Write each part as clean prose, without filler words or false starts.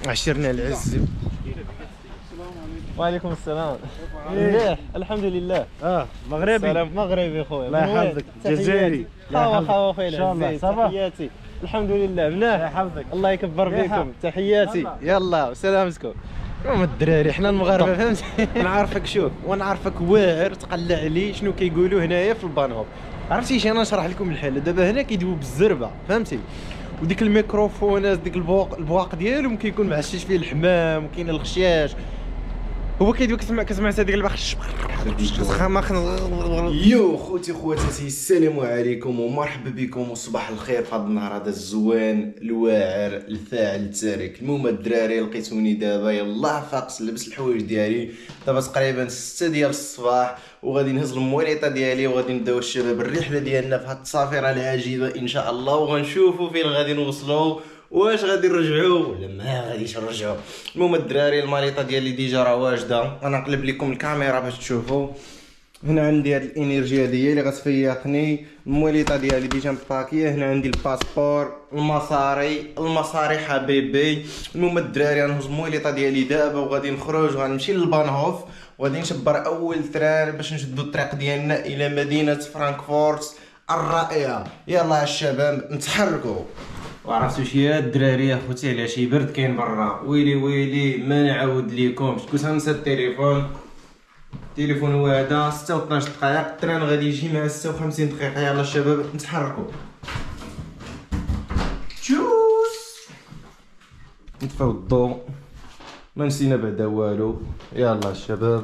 عشرنا العز. وعليكم السلام. مليح الحمد لله. مغربي. سلام مغربي خويا. الله يحفظك. جزائري. خاوة خويا. ان شاء الله صافا. تحياتي. الحمد لله مليح. الله يحفظك. الله يكبر بكم. تحياتي. يلا وسلامتكم. هما الدراري حنا المغاربه فهمتي. نعرفك شوف ونعرفك واعر تقلع علي شنو كيقولوا هنايا في البانهوب. عرفتي شي انا نشرح لكم الحال. دابا هنا كيدويو بالزربه فهمتي، وديك الميكروفونات ديك البواق ديالهم كيكون معشش فيه الحمام وكاين الخشاش. هو كيدوي كتسمع هذيك البخش. يو خوتي خواتاتي السلام عليكم ومرحبا بكم وصباح الخير في هذا النهار هذا الزوان الواعر الفاعل التارك. المهم الدراري لقيتوني دابا يلاه فاقس لبس الحوايج ديالي. دابا تقريبا 6 ديال الصباح وغادي نهز الموريطه ديالي وغادي نبداو الشباب الرحله ديالنا في هاد السفيره العجيبه ان شاء الله، وغنشوفوا فين غادي نوصلوا، واش غادي نرجعوا ولا ما غاديش نرجعوا. المهم الدراري الماليطه ديالي ديجا راه واجده. انا نقلب لكم الكاميرا باش تشوفوا. هنا عندي هاد الانرجيا ديالي اللي غتفيقني. الموليطه ديالي ديجا مباكيه. هنا عندي الباسبور، المصاري حبيبي. المهم الدراري غنهز الموليطه ديالي دابا وغادي نخرج وغنمشي للبانهوف وغادي نشبر اول تران باش نشدو الطريق ديالنا الى مدينه فرانكفورت الرائعه. يلا الشباب نتحركوا. وعرفتوا شي الدراري يا خوتي على شي برد كاين برا. ويلي ما نعاود ليكمش. كنت غنسى التليفون واعده 6 و 12 دقائق. التران غادي يجي مع 56 دقيقه. يلا الشباب نتحركوا. تشوس نطفيو الضوء ما نسينا بعدا والو. يلا الشباب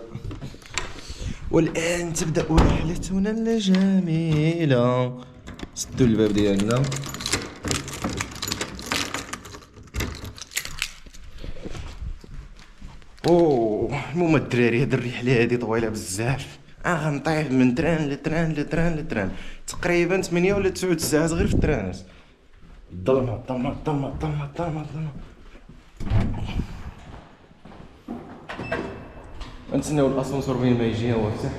والان تبدا رحلتنا الجميله. سدوا الباب ديالنا. المهم الدراري هاد الرحله هادي طويله بزاف. غنطيح من تران لتران لتران لتران. تقريبا 8 ولا 9 ساعات غير في الترانات. الظلمه الظلمه الظلمه الظلمه الظلمه الظلمه. غنتسناو الاسانسور فين ما يجي هو يفتح.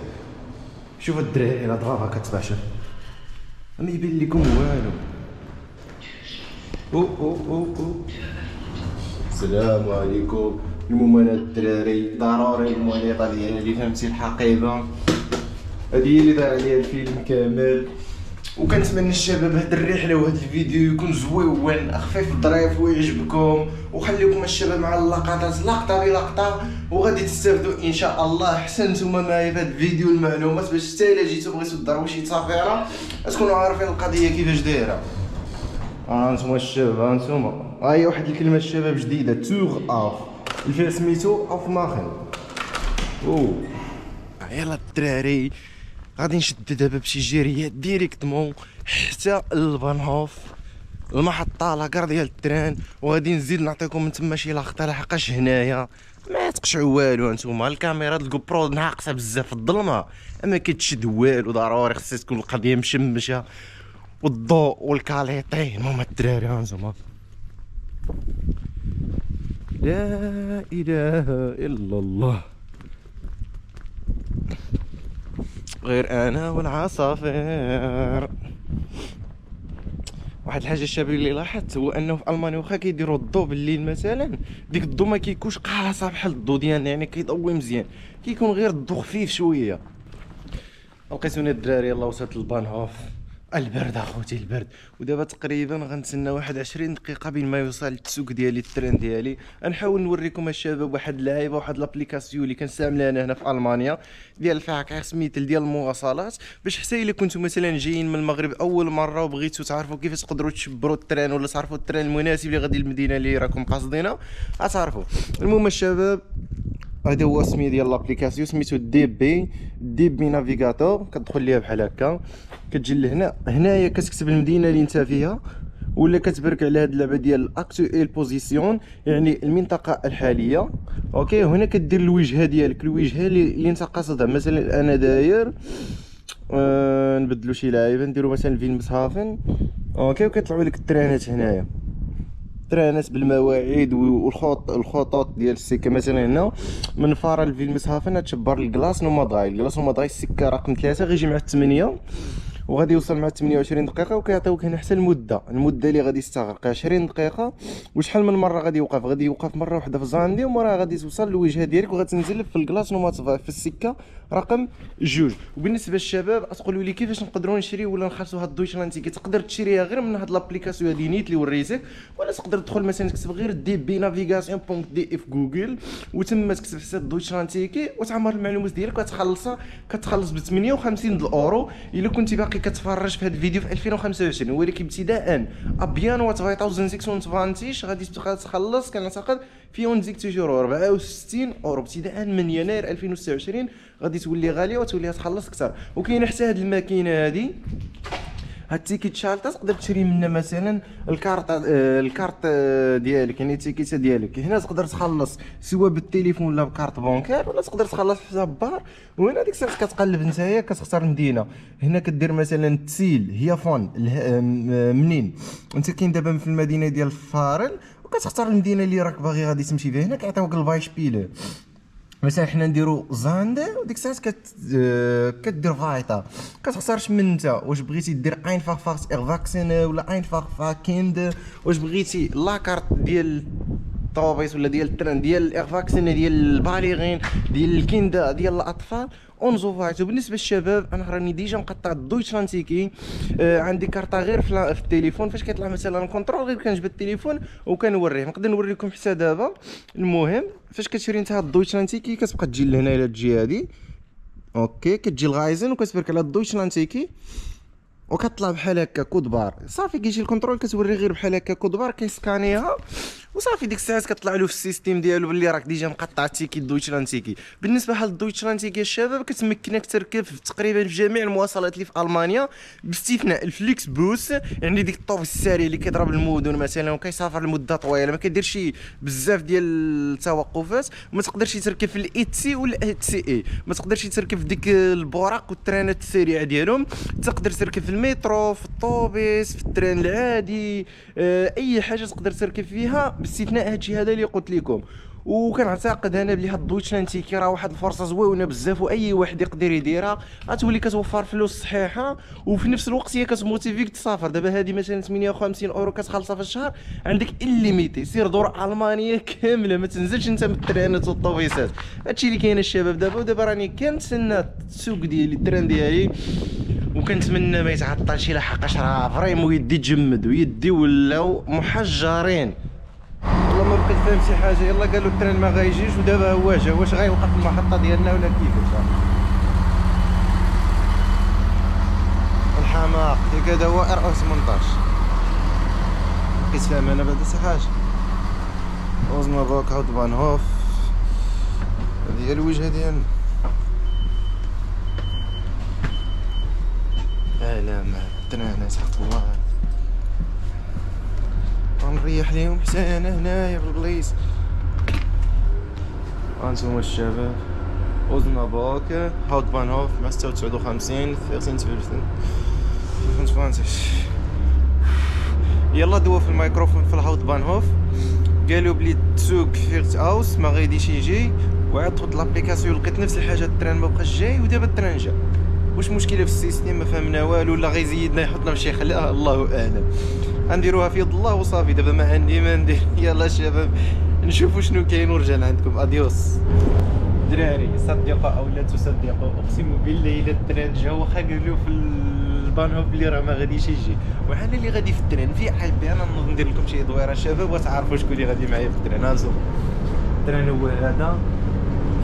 شوف الدراري على ضربه كتباشر ما يبين لكم والو. او السلام عليكم. المهم انا الدراري ضروري الموليطه ديالي فهمتي الحقيبه هادي هي اللي دار عليها الفيلم كامل. وكنتمنى الشباب هاد الرحله وهاد الفيديو يكون زويون خفيف الظريف ويعجبكم، وخليكم الشباب مع اللقطات لقطه بلقطه وغادي تستافدوا ان شاء الله. حسن نتوما معايا في هاد الفيديو المعلومات باش حتى الا جيتو بغيتو تضربوا شي سفيره تكونوا عارفين القضيه كيفاش دايره. انتوما الشباب انتوما هاهي واحد الكلمه الشباب جديده توغ اوف الفيلم سميتو اوف ماخن. يلا الدراري غادي نشد دابا بشي جيريات ديريكتمون حتى للبانهوف المحطه لاكار ديال التران، وغادي نزيد نعطيكم من تما شي لقطه لحقاش هنايا ما تقشعوا والو. انتوما الكاميرا الجو برو ناقصه بزاف في الظلمه ما كتشد والو. ضروري خصها تكون القضيه مشمشه والضوء والكاليطين. هما الدراري هانتوما لا اله الا الله غير انا والعصافير. واحد الحاجه الشباب اللي لاحظت هو انه في المانيا واخا كيديروا الضوء بالليل مثلا ديك الضوء ما كيكونش قاصه بحال الضوء ديالنا، يعني كيضوي مزيان، كيكون غير الضوء خفيف شويه. لقيتوني الدراري يلاه وصلت للبانهوف. البرد اخوتي البرد. ودابا تقريبا غنتسنى واحد 20 دقيقه بين ما يوصل التسوق ديالي الترين ديالي. غنحاول نوريكم الشباب واحد اللعيبه واحد لابليكاسيون اللي كنستعملها انا هنا في المانيا ديال فيها سميتل ديال المواصلات، باش حتى الا كنتو مثلا جايين من المغرب اول مره وبغيتو تعرفوا كيفاش تقدروا تشبروا الترين ولا تعرفوا الترين المناسب اللي غادي للمدينه اللي راكم قاصدينها غتعرفوا. المهم الشباب هذا هو السميه ديال لابليكاسيون سميتو دي بي نافيغاتور. كتدخل ليها بحال هكا كتجي لهنا. هنايا كتكتب المدينه اللي انت فيها ولا كتبرك على هاد اللعبه ديال اكتويل بوزيسيون يعني المنطقه الحاليه. اوكي هنا كدير الوجهه ديالك الوجهه اللي انت قاصدها. مثلا انا داير نبدلو شي لعيبه نديرو مثلا فيلمسهافن. اوكي وكيطلعوا لك الترانات هنايا ترانات بالمواعيد والخطوط ديال السكه. مثلا هنا من فارا لفيلمسهافن تشبر الكلاص نوماداي السكه رقم 3 غيجي مع 8 وغادي يوصل مع 28 دقيقه، وكيعطيوك هنا حتى المده اللي غادي يستغرق 20 دقيقه. وشحال من مره غادي يوقف مره واحده في زاندي، ومرة غادي توصل للوجهه ديالك وغتنزل في الكلاص نومات في السكه رقم 2. وبالنسبه للشباب تقولوا لي كيفاش نقدروا نشريو ولا نخلصوا هاد دويتشلاند تيكي؟ تقدر تشريها غير من هاد لابليكاسيون هادي نيت اللي وريتك، ولا تقدر تدخل مثلا تكتب غير دي بي نافيغاسيون بونك دي اف جوجل، وتما تكتب حساب دويتشلاند تيكي وتعمر المعلومات ديالك وتخلصها. كتخلص ب 58 اورو الا كنتي باقي كتفرج في هذا الفيديو في 2025، ولكن ابتداء ابيان 2026 غادي تخلص كنعتقد في 64 اورو ابتداء من يناير 2026. غادي تولي غاليه وتولي تخلص اكثر. وكاينه حتى هذه الماكينه هذه، هاد التيكيت شالطه تقدر تشري منها مثلا الكارت ديالك، يعني التيكيت ديالك هنا تقدر تخلص سواء بالتليفون ولا بكارت بونكير، ولا تقدر تخلص حساب بار. وهنا ديك الساعه كتقلب نتايا كتختار مدينه. هنا كدير مثلا تسيل هي فون منين انت كاين دابا في المدينه ديال فارل، وكتختار المدينه اللي راك باغي غادي تمشي فيها. هنا كيعطيوك البايشبيل، مثلا حنا نديرو زاند، وديك الساعات كدير فايطا. كتختارش من انت واش بغيتي دير اينفاخ فاكس ايرفاكسين ولا اينفاخ فاكيند، واش بغيتي لاكارت ديال الطوبيس ولا ديال التران ديال الايرفاكسين ديال البالغين ديال الكيندا ديال الاطفال اونزو فايت. وبالنسبه للشباب انا راني ديجا مقطع دويتشلاند تيكي، عندي كارطه غير في التليفون. فاش كيطلع مثلا كونترول غير كنجبد التليفون وكنوريه. نقدر نوريكم حتى دابا. المهم فاش كتشري نتا هاد دويتشلاند تيكي كتبقى تجي لهنا الى تجي هادي اوكي، كتجي الغايزن وكتبرك على دويتشلاند تيكي وكطلع بحال هكا كود بار. صافي كيجي الكونترول كتوري غير بحال هكا كود بار، كيسكانيها وصافي. ديك الساعات كطلع له في السيستيم ديالو باللي راك ديجا مقطع التيكي دويتشلاند تيكي. بالنسبه لهاد الدويتشلاند تيكي الشباب كتمكنك تركب تقريبا في جميع المواصلات اللي في المانيا باستثناء الفليكس بوس، يعني ديك الطوبيس السريع اللي كيضرب المدن مثلا وكيسافر لمده طويله ما كيديرش بزاف ديال التوقفات. ما تقدرش تركب في الايتسي ولا الاتسي اي، ما تقدرش تركب في ديك البوراق والترانات السريعه ديالهم. تقدر تركب في المترو، في الطوبيس، في التران العادي، اي حاجه تقدر تركب فيها باستثناء هادشي هذا اللي قلت لكم. وكنعتقد انا بلي هاد دويتشلاند تيكي راه واحد الفرصه زوينه بزاف، واي واحد يقدر يديرها. غتولي كتوفر فلوس صحيحه، وفي نفس الوقت هي كتموتيفيك تسافر. دابا هادي مثلا 58 اورو كتخلصها في الشهر، عندك الليميتي. سير دور المانيا كامله، ما تنزلش انت من الترانات والطوبيسات. هادشي اللي كاين الشباب دابا. ودابا راني كنتسنى السوق ديالي التران ديالي، وكنتمنى ما يتعطلش لحقاش راه فريمون يدي تجمد ويدي ولاو محجرين. والله ما بقيت فاهم شي حاجه. يلا قالوا التران ما غايجيش، ودابا هو جا. واش غيوقف في المحطه ديالنا ولا كيفاش؟ الحماق ديك هذا هو ار 18. بقيت فاهم انا بعدا شي حاجه. اوزما بوك هاوت بانهوف، هذه هي الوجهه ديالنا. لا ما التران حق الله غنريح ليهم حتى انا هنايا في البليص. هانتوما الشباب اوزنا بوك هاوت بانهوف مع 59 13 يلا دوا في الميكروفون في الهاوت بانهوف. قالوا بلي السوق فيرت اوس ما غاديش يجي، وعطت لابليكاسيون لقيت نفس الحاجه. التران ما بقاش جاي، ودابا التران جا. واش مشكله في السيستيم؟ ما فهمنا والو، ولا غيزيدنا يحطنا في شي خلقه الله اعلم. غنديروها في يد الله وصافي. دابا ما عندي ما ندير. يلا الشباب نشوفوا شنو كاين ورجع عندكم. اديوس دراري. صدقوا او لا تصدقوا، اقسم بالله الا التران جا واخا قالوا في البانهوف بلي راه ما غاديش يجي، وعلى اللي غادي في التران في عيب. انا نوض ندير لكم شي دويره الشباب وتعرفوا شكون اللي غادي معايا في التران. هانتوما التران هو هذا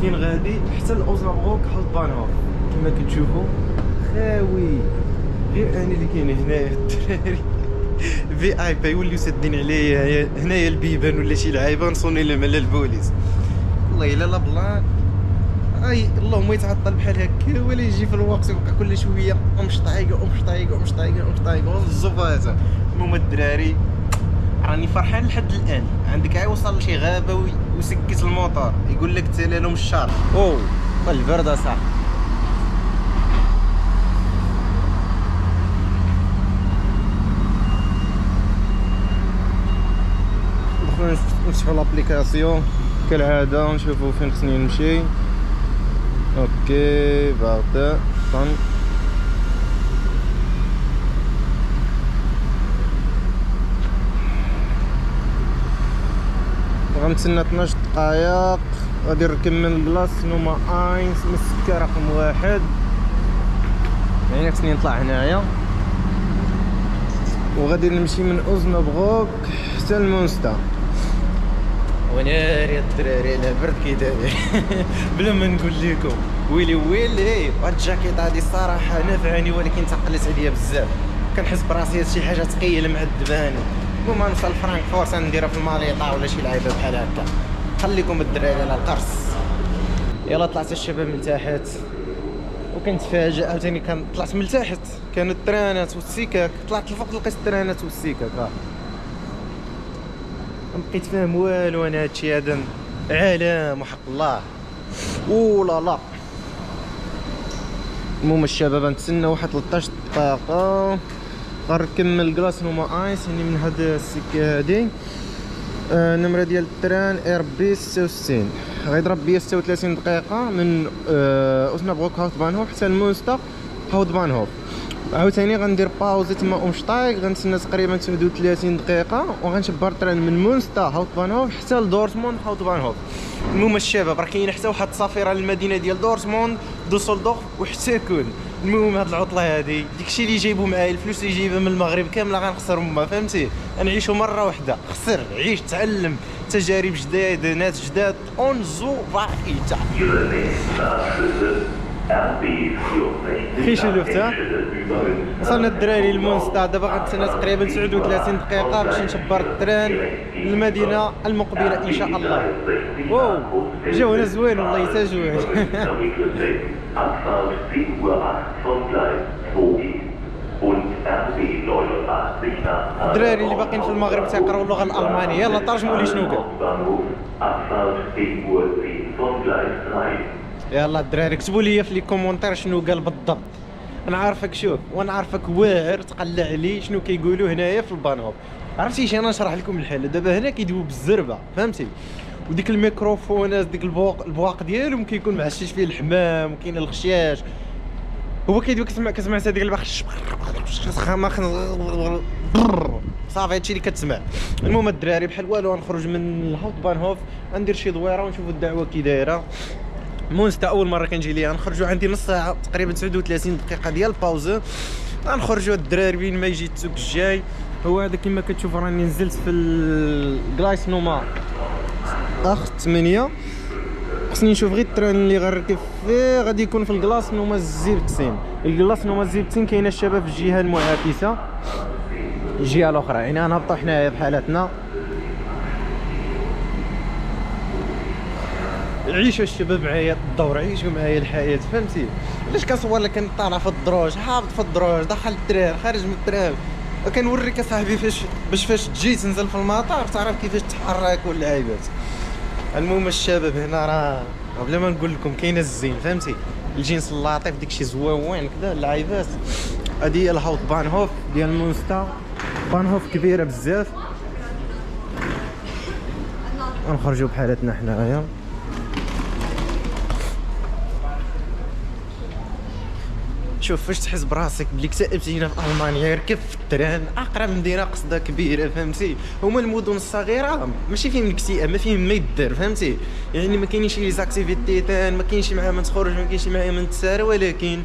فين غادي حتى الاوزنا بروك هاوت بانهوف كما كتشوفوا خاوي. غير انا اللي كاين هنايا الدراري في اي بي يوليو سادين عليا هنايا البيبان ولا شي لعيبه نصوني لهم على البوليس. والله الا لا بلان اي اللهم يتعطل بحال هكا ولا يجي في الوقت ويبقى كل شويه مش طايقه مش طايقه مش طايقه مش طايقه الزفاته. المهم الدراري راني فرحان لحد الان. عندك عا وصل لشي غابه وسكت الموطور يقول لك تلالو من الشارع. اوه البرد صح. نفتحوا لابليكاسيون كالعاده ونشوفوا فين خصني نمشي. اوكي بعدا طن غنتسنى 12 دقائق. غادي نركب من البلاصه نوما اينس من السكه رقم 1. يعني خصني نطلع هنايا وغادي نمشي من اوزنبروك حتى لمونستا. وناري الدراري على برد كيداير بلا ما نقول لكم ويلي ويلي. هاد الجاكيط هادي الصراحه نافعاني ولكن ثقلت عليا بزاف. كنحس براسي شي حاجه ثقيله معذباني. المهم نوصل لفرانكفورت نديرها في الماليطا ولا شي لعيبه بحال هكا. خليكم الدراري على القرص. يلا طلعت الشباب من تحت وكنتفاجئ عاوتاني. طلعت من تحت كانوا الترانات والسكك، طلعت الفوق لقيت الترانات والسكك. ما بقيت فاهم والو انا. هادشي هذا عالم وحق الله. لا لا. المهم الشباب نتسنى واحد 13 دقيقه غنركب من الكلاص نوما ايس، يعني من هاد السكه هادي. النمره ديال التران ار بي 66 غيضرب بيا 36 دقيقه من اوسنابروك هاوتبانهوف حتى لمونستا هاوتبانهوف. عاوتاني غندير باوزي تما اومشتايغ، غنتسنى تقريبا 38 دقيقه وغنشبر التران من مونستا هاوتبانهوف حتى لدورتموند هاوتبانهوف. المهم الشباب راه كاين حتى واحد السفيره للمدينه ديال دورتموند دوسلدورف وحتى كولن. المهم هاد العطله هادي داكشي اللي جايبو معايا، الفلوس اللي جايبها من المغرب كامله غنخسرهم، ما فهمتي؟ غنعيشو مره واحده. خسر عيش تعلم تجارب جداد ناس جداد اونزو فايتا. خيش لفتها وصلنا الدراري لمونستا. دابا غنتسنى تقريبا 39 دقيقه باش نشبر التران للمدينه المقبله ان شاء الله. واو جونا زوين والله حتى زوين. الدراري اللي باقيين في المغرب تيقراو اللغه الالمانيه يلا ترجموا لي شنو قال. يلا الدراري كتبوا لي في لي كومونتير شنو قال بالضبط. انا عارفك شوف وانا عارفك واعر تقلع لي شنو كيقولوا هنايا في البانوب. عرفتي اش انا نشرح لكم الحل. دابا هنا كيدويو بالزربه فهمتي، وديك الميكروفونات ديك البواق ديالهم كيكون معشش فيه الحمام وكاين الخشاش. هو كيدوي كتسمع هذيك البخش صافي هادشي اللي كتسمع. المهم الدراري بحال والو غنخرج من هاوتبانهوف غندير شي دويره ونشوفوا الدعوه كي دايره. مونستا اول مره كنجي ليها نخرجوا عندي نص ساعه تقريبا 39 دقيقه ديال الباوز. غنخرجوا الدراري بين ما يجي التوك الجاي. هو هذا كما كتشوف راني نزلت في الكلايس نوما اخ 8. خصني نشوف غير التران اللي غنركب فيه غادي يكون في الكلاص نوما الزيبتين. الكلاص نوما الزيبتين كاينه الشباب في الجهه المعاكسه الجهه الاخرى، يعني غنهبطوا حنايا بحالاتنا. عيشوا الشباب معايا الدور، عيشوا معايا الحياه فهمتي. علاش كنصور لك كنت طالع في الدروج هابط في الدروج دخل التران خارج من التران وكنوريك اصاحبي فاش تجي تنزل في المطار تعرف كيفاش تحرك واللعيبات. المهم الشباب هنا راه بلا ما نقول لكم كاينه الزين فهمتي، الجنس اللطيف داكشي زوين كذا اللعيبات. هادي هي الهاوت بانهوف ديال مونستا. بانهوف كبيره بزاف. غنخرجوا بحالتنا حنايا. شوف فاش تحس براسك بلي اكتئبتي هنا في المانيا ركب في التران اقرب مدينه قصده كبيره فهمتي. هما المدن الصغيره ماشي فيهم الاكتئاب ما فيهم ما يدار فهمتي، يعني ما كاينينش لي زاكتيفيتي ما كاينش معايا من تخرج ما كاينش معايا من تسار. ولكن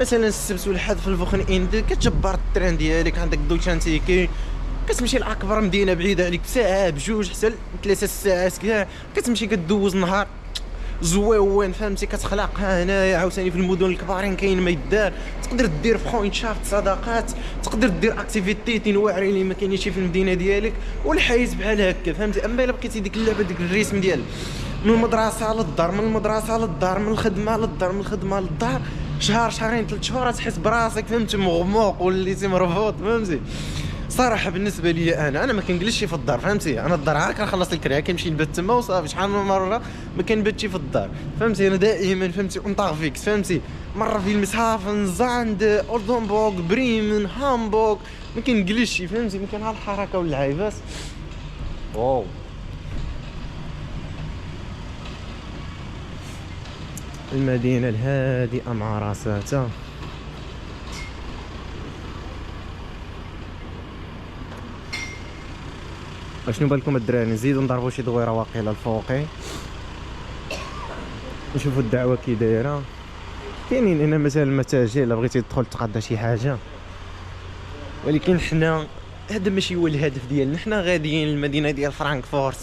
مثلا السبت والحد في الفوخن اند كتجبر التران ديالك عندك دوتشانتيكي كتمشي لاكبر مدينه بعيده عليك بساعه بجوج حتى 3 ساعات كاع كتمشي كدوز نهار زوين فهمتي. كتخلق هنايا عاوتاني في المدن الكبارين كاين ما يدار. تقدر دير بوينت شافت صداقات، تقدر دير اكتيفيتي واعرين اللي ما كاينينش في المدينه ديالك والحياه بحال هكا فهمتي. اما الا بقيتي ديك اللعبه ديك الريتم ديال من المدرسه للدار من المدرسه للدار من الخدمه للدار من الخدمه للدار شهر شهرين 3 شهور تحس براسك فهمتي مغموق وليتي مرفوض فهمتي. صراحه بالنسبه لي انا ما كنجلسش في الدار فهمتي. انا الدار عا كنخلص الكريه كنمشي نبات تما وصافي. شحال من مره ما كنباتش في الدار فهمتي. انا دائما فهمتي اونطاغ فيكس فهمتي. مره في المسافن زاند اولدنبورغ بريمن هامبورغ ما كنجلسش فهمتي. ما كان ها الحركه واللعيبات. واو المدينه الهادئه مع راساتها. شنو بالكم الدراري؟ نزيدو نضربو شي دويره واقيله الفوقي نشوفوا الدعوه كي دايره. كاينين هنا مثلا المتاجر الا بغيتي تدخل تقضى شي حاجه، ولكن حنا هذا ماشي هو الهدف ديالنا. حنا غاديين للمدينه ديال فرانكفورت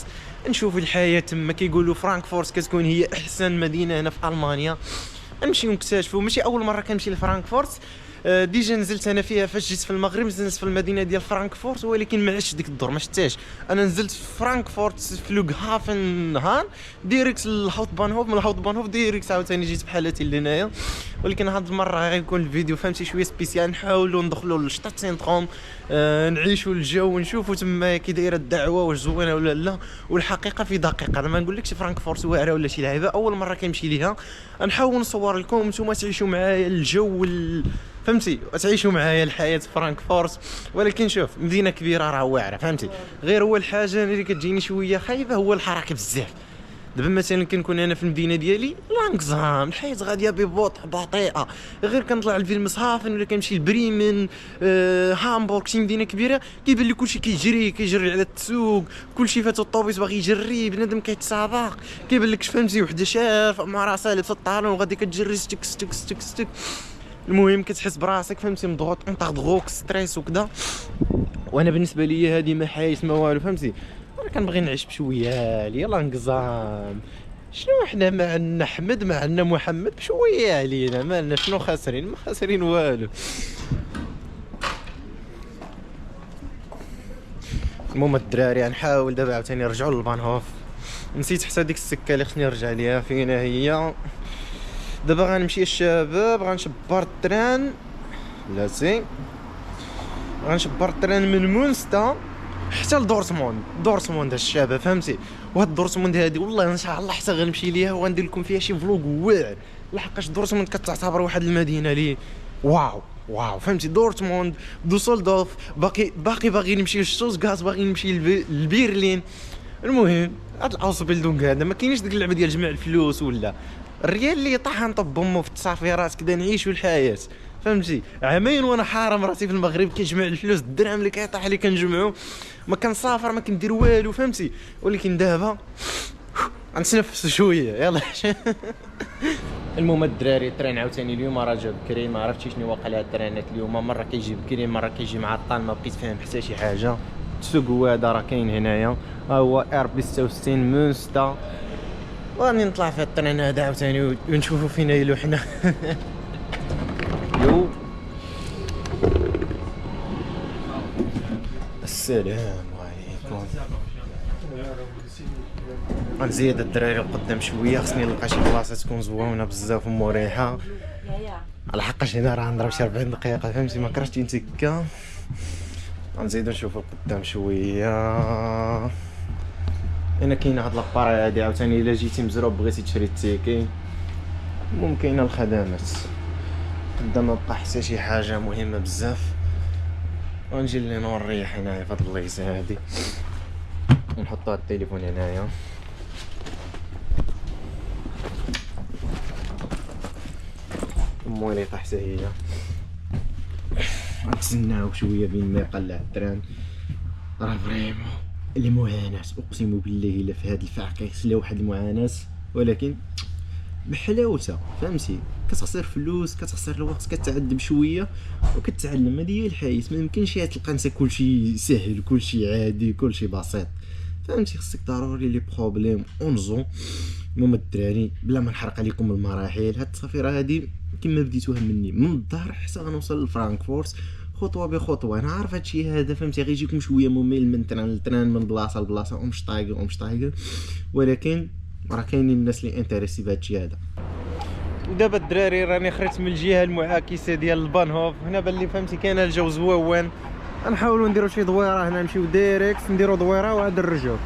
نشوفوا الحياه تما. كيقولوا فرانكفورت كتكون هي احسن مدينه هنا في المانيا. نمشيو نكتشفوا. ماشي اول مره كنمشي لفرانكفورت، ديجا نزلت انا فيها فاش جيت في المغرب. نزلت في المدينه ديال فرانكفورت ولكن ما عشتش ديك الدور، ما شفتهاش. انا نزلت في فرانكفورت في لوغهافن هان ديريكت للهاوت بانهوف، من الهاوت بانهوف ديريكت عاوتاني جيت بحالتي لهنايا. ولكن هاد المره غيكون الفيديو فهمتي شويه سبيسيال. نحاولوا ندخلوا للشطات سينتروم، نعيشوا الجو ونشوفوا تما كي دايره الدعوه واش زوينه ولا لا. والحقيقه في دقيقه انا ما نقولكش فرانكفورت واعره ولا شي لعيبه، اول مره كنمشي ليها. نحاول نصور لكم نتوما تعيشوا معايا الجو فهمتي، تعيشوا معايا الحياه في فرانكفورت. ولكن شوف مدينه كبيره راه واعره فهمتي. غير هو الحاجه اللي كتجيني شويه خايبه هو الحركه بزاف. دابا مثلا كنكون انا في المدينه ديالي لانكزام، الحياه غاديه ببطء بطيئه. غير كنطلع لفيلمسهافن ولا كنمشي لبريمن، هامبورغ، شي مدينه كبيره كيبان لي كلشي كيجري على السوق، كلشي فات الطوبيس باغي يجري، بنادم كيتسابق، كيبان لك فهمتي وحده شارفه مع راسها لابسه الطالون وغادي كتجري ستك ستك ستك ستك. المهم كتحس براسك فهمتي مضغوط، انت ضغوك ستريس وكذا. وانا بالنسبه لي هذه ما حياه ما والو فهمتي. انا كنبغي نعيش بشويه يلا نقزام. شنو حنا ما عندنا احمد ما عندنا محمد، بشويه علينا مالنا. شنو خاسرين؟ ما خاسرين والو. المهم الدراري نحاول دابا عاوتاني نرجعوا للبانهوف. نسيت حتى ديك السكه اللي خصني نرجع ليها فين هي. دابا غنمشي الشباب غنشبر التران بلاتي، غنشبر التران من مونستا حتى لدورتموند الشباب فهمتي. وهاد دورتموند هادي والله ان شاء الله حتى غنمشي ليها وغندير لكم فيها شي فلوق واعر، لحقاش دورتموند كتعتبر واحد المدينه لي واو فهمتي. دورتموند، دوسلدورف، باغي نمشي لشتوتغارت، باغي نمشي لبرلين. المهم هاد الاوسبيلدونغ هذا ما كاينش ديك اللعبه ديال جمع الفلوس ولا الريال اللي طاح نطب امه في التصافيرات كدا نعيشوا الحياه فهمتي. عامين وانا حارم راسي في المغرب كنجمع الفلوس، الدرهم اللي كيطيح لي كنجمعو، ما كنسافر ما كندير والو فهمتي. ولكن دابا غنتنفس شويه يلا. المهم الدراري الترين عاوتاني اليوم راه جا بكري، ما عرفتش شنو واقع لها الترينات اليوم. مره كيجي بكري مره كيجي معطل، ما بقيت فاهم حتى شي حاجه. السوق هذا راه كاين هنايا، ها هو ار بي 66 مونستا. وغادي نطلع في الترين هذا عاوتاني ونشوفوا فين يلو حنا. يو السلام عليكم. غنزيد الدراري القدام شويه، خصني نلقى شي بلاصه تكون زوينه بزاف ومريحه، على حقاش هنا راه نضرب شي 40 دقيقه فهمتي، ما كرهتش نتكا. غنزيدو نشوفو القدام شويه. هنا كاينه هاد لاباري هادي عاوتاني الا جيتي مزروب بغيتي تشري التيكي. المهم كاينه الخدمات قدام، ما بقى حتى شي حاجه مهمه بزاف. ونجي لي نوريح هنايا في هاد البلايصه هادي، نحطو هاد التليفون هنايا. المويلي طاح حتى هي، نتسناو شويه بين ما يقلع التران. راه فريمون اللي معاناة، اقسم بالله الا في هاد الفعقيس لا واحد المعاناة، ولكن بحلاوتها فهمتي. كتخسر فلوس، كتخسر الوقت، كتعذب شويه وكتعلم. هذه هي الحياه، ما يمكنش تلقى انت كلشي سهل كلشي عادي كلشي بسيط فهمتي. خصك ضروري لي بروبليم اونزون. المهم الدراري بلا ما نحرق عليكم المراحل، هاد السفيره هادي كما بديتوها مني من الدار حتى غنوصل لفرانكفورت خطوه بخطوه. انا عارف هادشي هذا فهمتي غيجيكم شويه ممل من تران لتران، من بلاصه لبلاصه، ومش طايقه، ولكن راه كاينين الناس اللي انتريسي بهادشي هذا. ودابا الدراري راني خرجت من الجهه المعاكسه ديال البانهوف. هنا بان لي فهمتي كاين الجو زوين. غنحاولوا نديروا شي دويره هنا، نمشيو ديريكت نديروا دويره وعاد نرجعوا.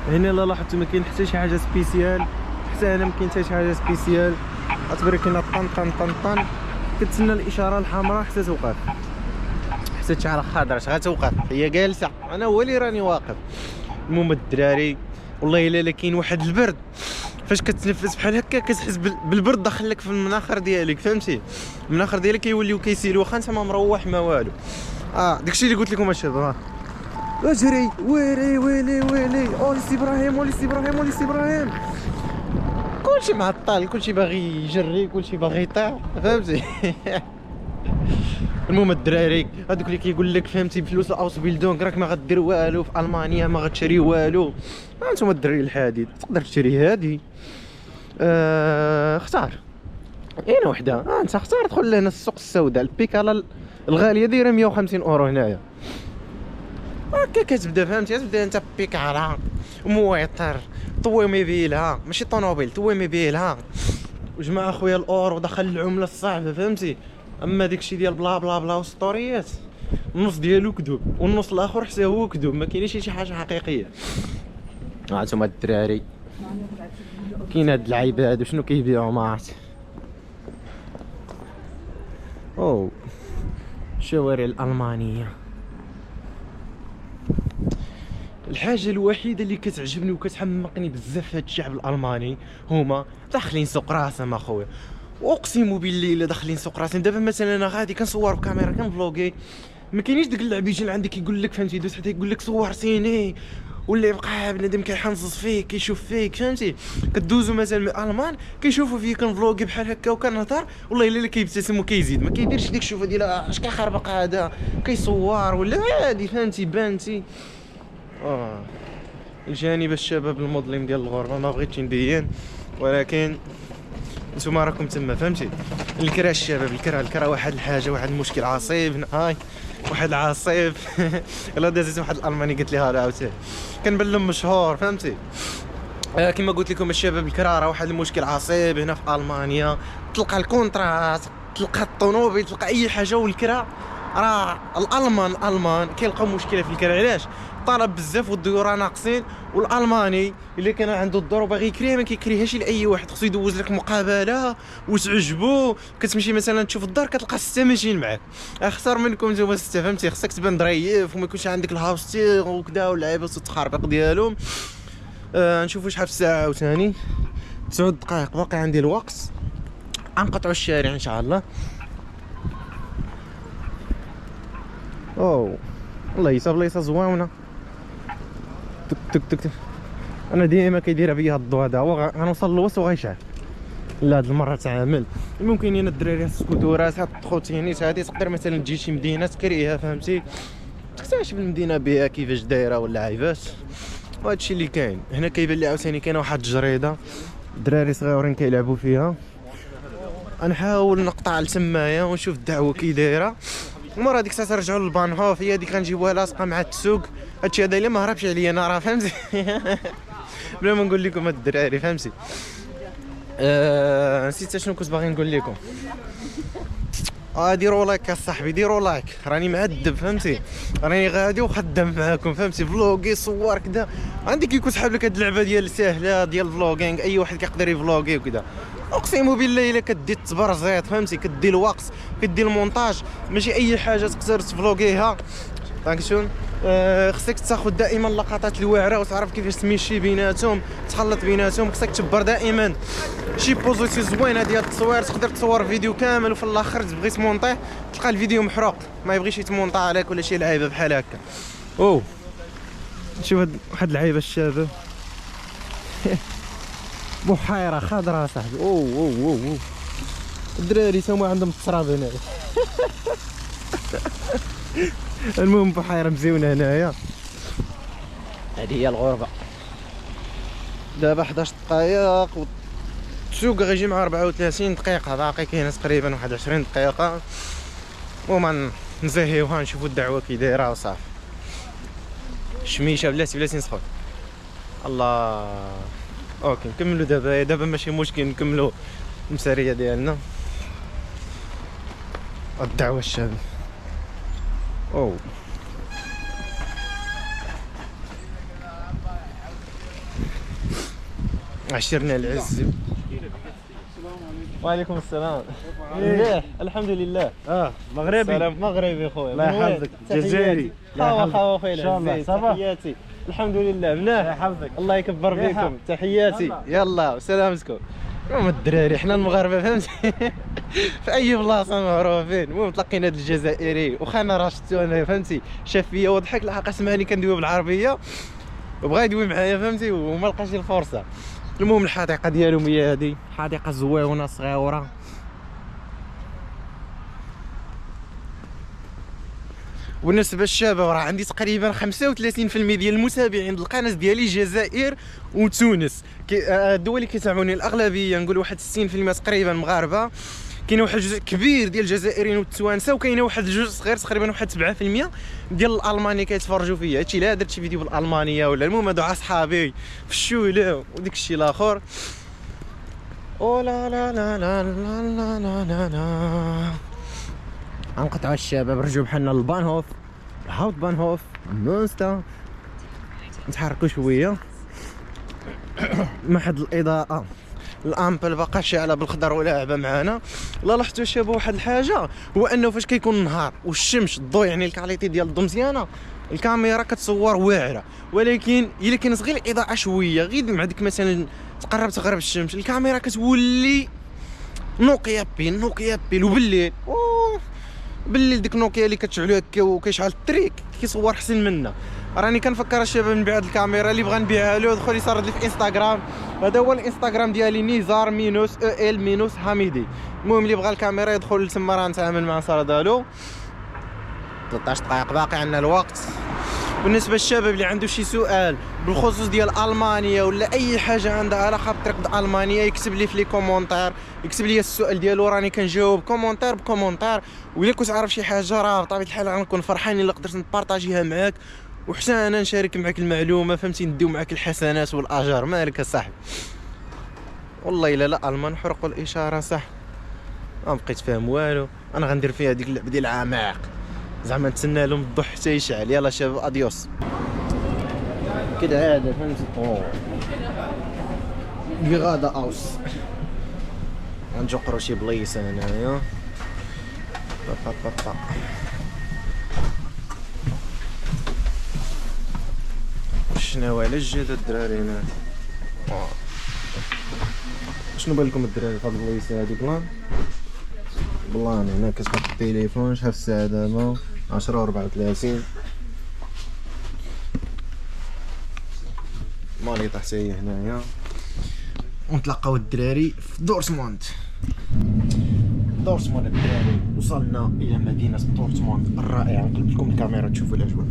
هنا لا لاحظتوا ما كاين حتى شي حاجه سبيسيال، حتى هنا ما كاين حتى شي حاجه سبيسيال. غتبركينا طن طن طن طن، كتسنى الاشاره الحمراء حتى توقف، حتى تشعل خضراء غتوقف. هي جالسه، انا هو اللي راني واقف. المهم الدراري والله الا كاين واحد البرد، فاش كتنفس بحال هكا كتحس بالبرد داخل لك في المناخر ديالك فهمتي. المناخر ديالك كيوليو كيسيل واخا انت ما مروح ما والو. داكشي اللي قلت لكم الشباب. اجري ويلي ويلي ويلي، وليس ابراهيم وليس ابراهيم وليس ابراهيم. كلشي معطل، كلشي باغي يجري، كلشي باغي يطيح، فهمتي؟ المهم الدراري هذوك اللي كيقول لك فهمتي بفلوس الاوس بيلدونغ راك ما غدير والو في المانيا، ما غتشري والو. انتم الدراري الحديد تقدر تشري هادي. اختار اين وحده. انت اختار دخل لهنا السوق السوداء. البيكالا الغاليه دايره 150 اورو هنايا. هكا كتبدا فهمتي، تبدا انت بيكالا مويطر طوموبيلها، ماشي طونوبيل، طوموبيلها. وجماعه اخويا الاورو دخل العمله الصعبه فهمتي. اما داكشي ديال بلا بلا بلا وسطوريات النص ديالو كذوب والنص الاخر حتى هو كذوب، ما كاينش شي حاجه حقيقيه. هانتوما الدراري كاين هاد العباد وشنو كيبيعوا ما عرفت. او الشوارع الالمانيه. الحاجه الوحيده اللي كتعجبني وكتحمقني بزاف في هاد الشعب الالماني هما داخلين سوق راسهم اخويا. اقسم بالله الا داخلين سوق راسهم. دابا مثلا انا غادي كنصور بكاميرا كنفلوغي، ما كاينيش داك اللعب يجي لعندك كيقول لك فهمتي، يدوز حتى يقول لك صورتيني، ولا يبقى بنادم كيحنصص فيك كيشوف فيك فهمتي. كدوزو مثلا من الالمان كيشوفوا فيا كنفلوغي بحال هكا وكنهضر، والله الا كيبتسم وكيزيد، ما كيديرش ديك الشوفه ديال اش كيخربق هذا كيصور ولا عادي فهمتي بانتي. الجانب الشباب المظلم ديال الغربه ما بغيتش نبين، ولكن نتوما راكم تما فهمتي. الكرا الشباب، الكرا واحد الحاجه، واحد المشكل عصيب. هاي واحد العصيب يلا دازت واحد الالماني قلت لي هذا عاوتاني كنبان لهم مشهور فهمتي. كما قلت لكم الشباب الكرا راه واحد المشكل عصيب هنا في المانيا. تلقى الكونترات، تلقى الطوموبيل، تلقى اي حاجه، والكرا راه الالمان كيلقاو مشكله في الكرا. علاش؟ طلب بزاف والديورا ناقصين، والالماني اللي كان عنده الدور وباغي يكريها ما كيكريهاش لاي واحد، خصو يدوز لك مقابله وتعجبو. كتمشي مثلا تشوف الدار كتلقى 6 ماشيين معاك، اخسر منكم نتوما 6 فهمتي. خصك تبان ظريف وما يكونش عندك الهاوستيغ وكذا واللعيبات والتخربيق ديالهم. نشوفوا شحال في الساعه عاوتاني 9 دقائق باقي عندي الوقت. غنقطعوا الشارع ان شاء الله. والله يصاب بلايصه زوينه. تك تك تك. انا ديما كيدير بيا هاد الضو هذا، هو غنوصل للوسط وغيشعل. لا هاد المره تعامل. ممكن هنا الدراري السكوتورات هاد التخوتينيت هادي تقدر مثلا تجي شي مدينه تكريها فهمتي، تكتشف المدينه بها كيفاش دايره ولا عيبات. وهادشي اللي كاين هنا. كيبان لي عاوتاني كاينه واحد الجريده الدراري صغيورين كيلعبوا فيها. غنحاول نقطع لتمايا ونشوف الدعوه كي دايره. المره ديك الساعه نرجعوا للبانهوف، هي ديك غنجيبوها لاصقه مع التسوق. هادشي هذا الا ما هربش عليا انا راه فهمتي. بلا ما نقول لكم هاد الدراري فهمتي. نسيت شنو كنت باغي نقول لكم. ديروا لايك اصاحبي، ديروا لايك، راني معذب فهمتي، راني غادي وخدام معاكم فهمتي. فلوغي صور كذا عندي كيكون سحاب لك هاد اللعبه ديال ساهله ديال الفلوغينغ، اي واحد كيقدر يفلوغي وكذا. اقسم بالله الا كدي التبرزيط فهمتي، كدي الوقت، كدي المونتاج، ماشي اي حاجه تقدر تفلوغيها. دانكشون. خصك تاخذ دائما اللقطات الواعره وتعرف كيفاش تمشي بيناتهم، تخلط بيناتهم. خصك تبر دائما شي بوزيسيون زوينه ديال التصوير. تقدر تصور فيديو كامل وفي الاخر تبغي تمونطيه تلقى الفيديو محروق، ما يبغيش يتمونطا عليك ولا شي لعيبه بحال هكا. شوف واحد اللعيبه الشباب. بحيره خضراء صاحبي. اوه الدراري تما عندهم التراب هنايا. المهم بحيره مزيونه هنايا. هذه هي الغربه. دابا 11 دقائق والسوق غيجي مع 34 دقيقه، باقي كاينه تقريبا واحد 20 دقيقه. وما نزهيوها نشوفوا الدعوه كي دايره وصافي. شميشه بلاتي نسخن. الله. اوكي نكملوا دابا ماشي مشكل، نكملوا المساريه ديالنا. الدعوه الشاب. عشرنا العز. وعليكم السلام. مليح الحمد لله. مغربي. سلام مغربي خويا. الله يحفظك. جزائري. خاوة خويا. ان شاء الله. تحياتي. الحمد لله مناح. الله يحفظك. الله يكبر فيكم. تحياتي. يلا وسلامتكم. الدراري حنا المغاربه فهمتي. في اي بلاصه معروفين. المهم تلاقينا هاد الجزائري واخا انا راه شفتو انا فهمتي شاف فيا وضحك لحق سمعني كندوي بالعربيه وبغا يدوي معايا فهمتي وما لقاش الفرصه. المهم الحديقه ديالهم هي هادي حديقه زويونه صغيره. وبالنسبه للشباب راه عندي تقريبا 35% ديال المتابعين القناه ديالي الجزائر وتونس. الدول اللي كيتابعوني الاغلبيه نقول واحد 60% تقريبا مغاربه. كاين واحد الجزء كبير ديال الجزائريين والتوانسه وكاين واحد الجزء صغير تقريبا واحد 7% ديال الالماني كيتفرجوا فيا. هادشي لا درت شي فيديو بالالمانيه ولا المهم هادو اصحابي في الشوله وديك الشيء الاخر. او لا لا لا لا لا لا لا لا غنقطعوا الشباب رجعوا بحالنا للبانهوف هاوت بانهوف مونستا نتحركوا شويه. ما حد الاضاءه الامبل باقا شاعله بالخضر ولاعبه معانا. لا لاحظتوا الشباب واحد الحاجه هو انه فاش كيكون النهار والشمس الضوء يعني الكاليتي ديال الضو مزيانه الكاميرا كتصور واعره. ولكن الا كانت غير الاضاءه شويه غير مع ديك مثلا تغرب الشمس الكاميرا كتولي نوكيا بين وبالليل بالليل ديك نوكيا اللي كتشعلو هكا وكيشعل التريك كيصور حسن منا. راني كنفكر الشباب نبيع هاد الكاميرا اللي بغا نبيعها له يدخل يسرد لي في انستغرام. هذا هو الانستغرام ديالي نيزار مينوس ال مينوس حميدي. المهم اللي بغا الكاميرا يدخل تما راه نتعامل مع نسردها له. 13 دقائق باقي عندنا الوقت. بالنسبه للشباب اللي عنده شي سؤال بالخصوص ديال المانيا ولا اي حاجه عندها علاقه بطريق المانيا يكتب لي في لي كومونتير يكتب لي السؤال ديالو راني كنجاوب كومونتير بكومونتير. وإلا كنت عارف شي حاجه راه بطبيعه الحال غنكون فرحان الا قدرت نبارطاجيها معاك وحتى انا نشارك معاك المعلومه فهمتي نديو معاك الحسنات والاجر. مالك اصاحبي والله الا لا المان حرقوا الاشاره صح ما بقيت فاهم والو. انا غندير فيها ديك اللعبه ديال العماق زعما نتسنى لهم الضو حتى يشعل. يلا شباب اديوس كده هذا فهمتي. غادا اوس غنجقرو شي بلايص هنايا. شنو على الجد الدراري هنا شنو بالكم الدراري في هاد البلايص هادي بلان هنا كتحط التليفون شحال الساعه دابا 10:34 مالي طاح هي هنايا. ونتلاقاو الدراري في دورتموند الدراري. وصلنا الى مدينه دورتموند الرائعه. نقلب لكم الكاميرا تشوفوا الاجواء.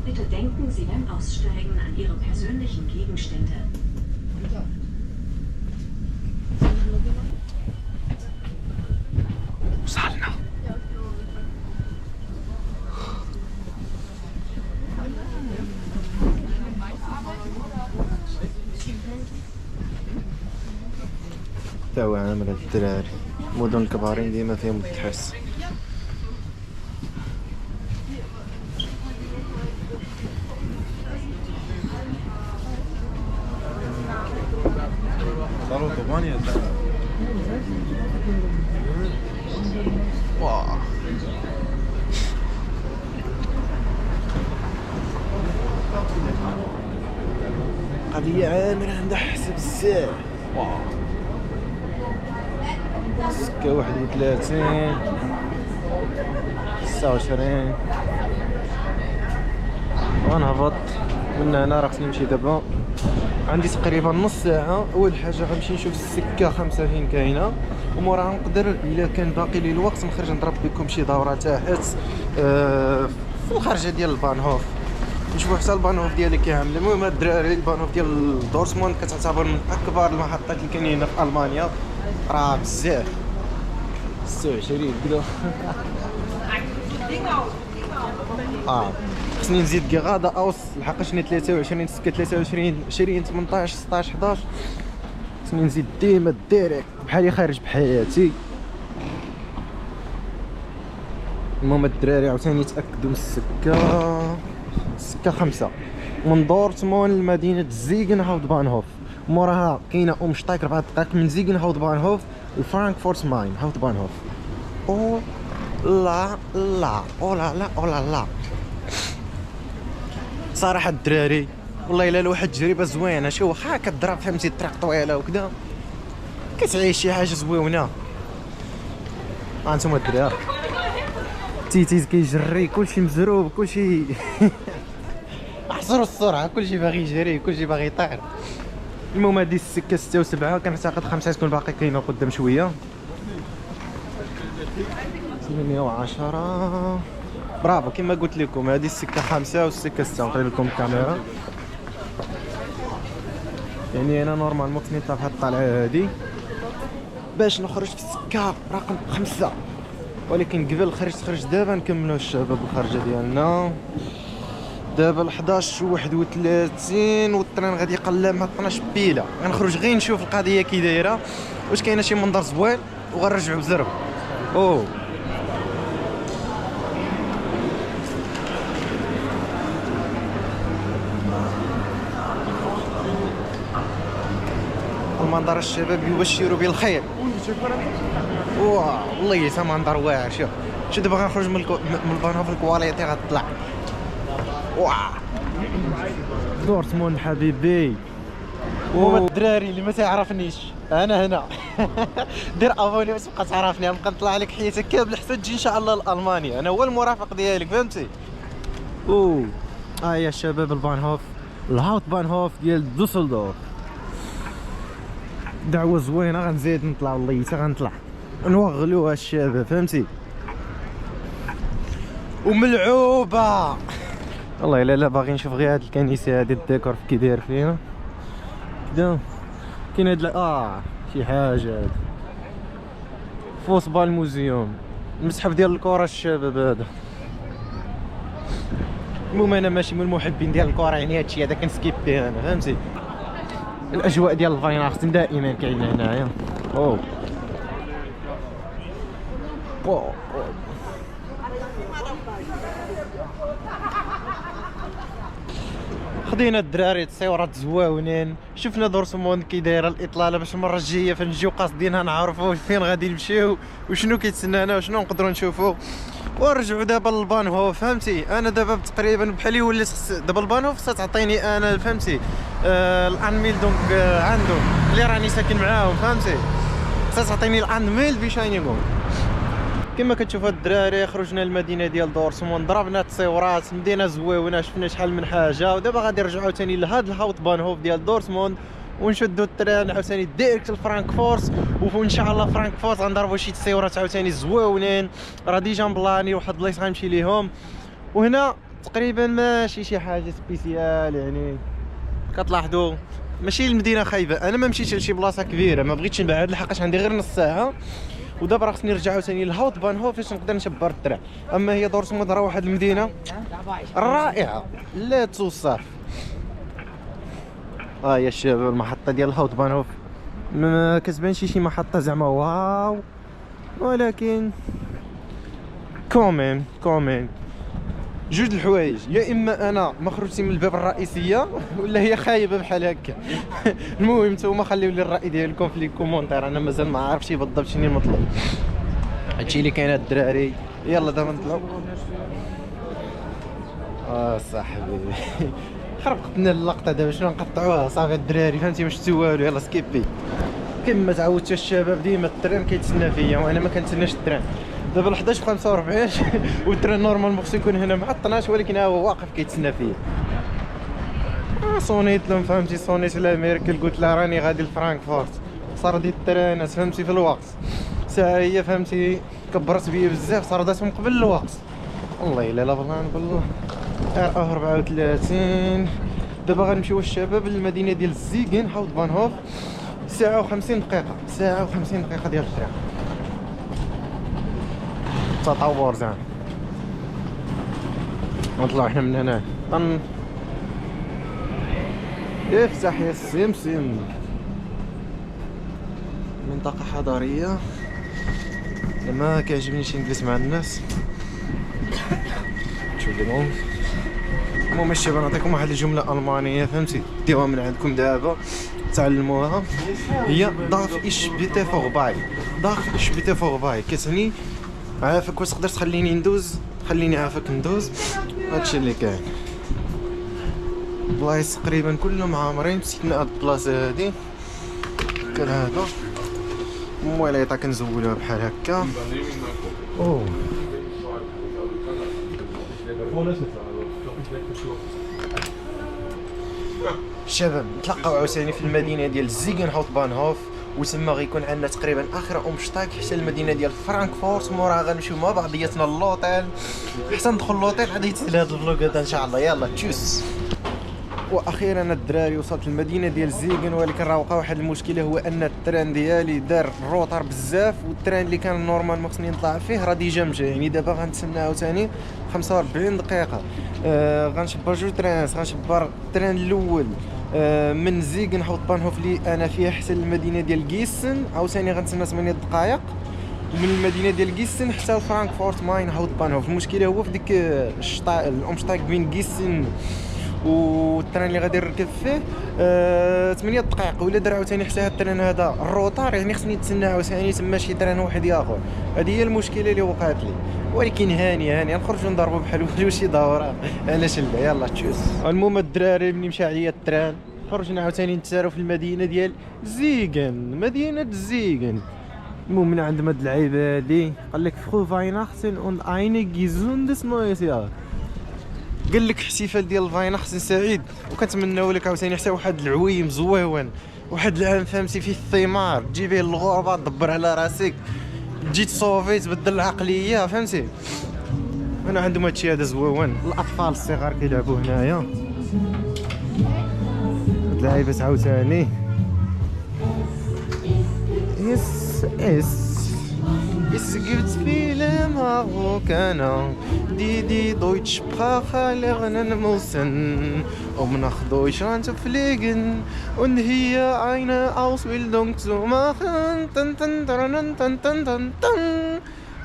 Bitte denken Sie beim Aussteigen an Ihre persönlichen Gegenstände. وصلنا تاو عامل الدراري. المدن الكبارين ديما فيهم تحس. صاروا طوبانية واه قضية عامرة عندها حس بزاف. واه سكة 31 29 غنهبط من هنا. راه خصني نمشي دابا عندي تقريبا نص ساعة. أول حاجة غنمشي نشوف السكة 5 فين كاينة وموراها نقدر إلا كان باقي لي الوقت نخرج نضرب بكم شي دورة تحت في الخارجة ديال البانهوف نشوفوا حتى البانهوف ديالي كيعمل. المهم هاد الدراري البانهوف ديال دورتموند كتعتبر من أكبر المحطات اللي كاينين هنا في ألمانيا. راه بزاف 26 كيلو. خصني نزيد غادا اوس لحقاش 23 سكه 23 20 18 16 11 خصني نزيد ديما ديريكت بحالي خارج بحياتي. المهم الدراري عاوتاني تاكدوا من السكه 5 من دورتموند لمدينه زيغنهاوت بانهوف موراها كاينه شتايك 4 دقائق من زيغن هاوتبانهوف لفرانكفورت ماين هاوتبانهوف. او لا لا او لا لا او لا لا صراحه الدراري والله الا الواحد تجربه زوينه. شوف واخا كضرب فهمتي الطريق طويله وكذا كتعيش شي حاجه زوينه. هانتوما الدراري تيتيز كيجري كلشي مزروب كلشي احصروا السرعه كلشي باغي يجري كلشي باغي يطير. المهم هادي السكه 6 و7 كنعتقد 5 تكون باقي كاينه قدام شويه. 810 برافو كما قلت لكم هادي السكه 5 والسكه 6. نقلب لكم الكاميرا يعني انا نورمالمون كنت نطلع بهاد الطلعه هادي باش نخرج في السكه رقم 5 ولكن قبل خرج دابا نكملوا الشباب الخرجه ديالنا. دابا 11 و 31 والطرين غادي يقلب مع 12 بيله. غنخرج غير نشوف القضيه كي دايره واش كاينه شي منظر زوين وغنرجعوا بزرب. اوه المنظر الشباب يبشروا بالخير. واه والله يسا منظر واعر. شوف دابا غنخرج من البانهوف الكواليتي غتطلع. واه دورتموند حبيبي. الدراري اللي ما تعرفنيش انا هنا دير ابوني باش تبقى تعرفني. غنبقى نطلع لك حياتك كامل حتى تجي ان شاء الله لالمانيا. انا هو المرافق ديالك فهمتي. اوه يا شباب البانهوف الهاوت بانهوف ديال دوسلدورف. دعوه زوينه غنزيد نطلع والله حتى غنطلع نوغلوها الشباب فهمتي. وملعوبه والله الا باغي نشوف غير هاد الكنيسه هادي الديكور كي داير فينا كدا. كاين هاد شي حاجه هاد فوسبال موزيوم المسحف ديال الكره الشباب هذا. المهم انا ماشي من المحبين ديال الكره يعني هادشي هذا كنسكيبيه انا فهمتي. الاجواء ديال الفايناختن دائما كاينه هنايا. اوه خدينا الدراري تصويرات زواونين. شفنا دورتموند كي دايره الاطلاله باش المره الجايه فين نجيو قاصدينها نعرفوا فين غادي نمشيو وشنو كيتسنانا وشنو نقدروا نشوفوا ونرجعوا دابا للبانهوف فهمتي. انا دابا تقريبا بحالي وليت دابا البانهوف خصها تعطيني انا فهمتي الانميل دونك عندهم اللي راني ساكن معاهم فهمتي. خصها تعطيني الانميل بيشاينيغون. كما كتشوفوا الدراري خرجنا للمدينه ديال دورتموند ضربنا تصويرات مدينه زويونه شفنا شحال من حاجه. ودابا غادي نرجعوا ثاني لهذا الهاوت بانهوف ديال دورتموند ونشدوا التران عاوتاني ديريكت لفرانكفورت. وان شاء الله فرانكفورت غنضربوا شي تصويرات عاوتاني زويونين. راه ديجا مبلاني واحد البلايص غنمشي ليهم. وهنا تقريبا ماشي شي حاجه سبيسيال يعني كتلاحظوا ماشي المدينه خايبه. انا ما مشيتش لشي بلاصه كبيره ما بغيتش نبعد لحقاش عندي غير نص ساعه. ودابا راه خصني نرجع عاوتاني لهاوت بانهوف باش نقدر نشبر الدرع. اما هي دورتموند راه واحد المدينه رائعه لا توصف. يا الشباب المحطه ديال الهاوت بانهوف ما كتبانش شي محطه زعما واو ولكن كومين جوج الحوايج. يا اما انا ما خرجتي من الباب الرئيسيه ولا هي خايبه بحال هكا. المهم نتوما خليو لي الراي ديالكم في لي كومونتير. انا مازال ما عارفش بالضبط شنو المطلوب. هادشي اللي كاين الدراري. يلا دابا نطلعوا. صاحبي خربقتنا اللقطه دابا شنو نقطعوها صافي الدراري فهمتي ما شفتو والو. يلا سكيبي كما تعودت الشباب ديما التران كيتسنى فيا وانا ما كنتسناش التران. دابا 11:45 والتران نورمالمون خصو يكون هنا مع 12 ولكن ها هو واقف كيتسنى فيا. صونيت لهم فهمتي صونيت لاميركل قلت لها راني غادي لفرانكفورت. صار دي الترانات فهمتي في الوقت ساعه هي فهمتي كبرت بيا بزاف صار داتهم قبل الوقت. والله الا بغا نقول 34. دابا غنمشيو الشباب للمدينه ديال زيغن هاوت بانهوف. ساعه و50 دقيقه ديال الطريق. تطور زعما نطلعو حنا من هنا. افتح يا السمسم. منطقه حضاريه ما كيعجبنيش نجلس مع الناس. شوف لهم المهم الشباب نعطيكم واحد الجمله المانيه فهمتي ديوها من عندكم دابا تعلموها هي ضعف ايش بيتي فوغباي. ضعف ايش بيتي فوغباي كتعني عافاك واش تقدر تخليني ندوز، خليني عافاك ندوز. هادشي اللي كاين. بلايص تقريبا كلهم عامرين. مسكنا هاد البلاصه هادي كالهذا مواليطه كنزولوها بحال هكا. اوه الشباب نتلاقاو عاوتاني في المدينه ديال زيغنهاوت بانهوف، وتما غيكون عندنا تقريبا اخر امشطاك حتى المدينه ديال فرانكفورت. موراها غنمشيو مع بعضياتنا للوطيل. حتى ندخل للوطيل غادي يتسهل هذا الفلوق هذا ان شاء الله. يلا تشوس. واخيرا الدراري وصلت المدينه ديال زيغن، ولكن راه وقع واحد المشكله، هو ان التران ديالي دار الروطار بزاف، والتران اللي كان نورمال ما خصني نطلع فيه راه ديجا مشى. يعني دابا غنتسنى عاوتاني 45 دقيقه. غنشبر جوج ترانس. غنشبر التران الاول من زيغنهاوت بانهوف اللي انا فيها حتى المدينه ديال جيسن، عاوتاني غنتسنى 8 دقائق. ومن المدينه ديال جيسن حتى فرانكفورت ماينهاوت بانهوف. المشكله هو في ديك الامشطاك بين جيسن والتران اللي غادي نركب فيه 8 دقائق. ولا دار عاوتاني حتى هاد التران هذا الروطار، يعني خصني نتسنى عاوتاني تما شي تران واحد اخر. هذه هي المشكله اللي وقعت لي، ولكن هاني نخرجوا نضربوا بحال شي دوره علاش لا. يلا تشوس. المهم الدراري ملي مشى عليا التران خرجنا عاوتاني نتساروا في المدينه ديال زيغن، مدينه زيغن. المهم من عند هاد اللعيبه هادي قال لك فخو فايناختن اون اينه جيزوندس نويسيا، قال لك احتفال ديال فايناختن سعيد. وكنتمناو لك عاوتاني حتى واحد العويم زويون، واحد العام فهمتي فيه الثمار، تجي به الغربه تدبر على راسك، تجي تصوفي تبدل العقليه فهمتي. انا عندهم هادشي هذا زويون. الاطفال الصغار كيلعبوا هنايا. هاد اللعيبات عاوتاني Es gibt viele Marokkaner, die Deutsch Sprache lernen müssen, um nach Deutschland zu fliegen und hier eine Ausbildung zu machen.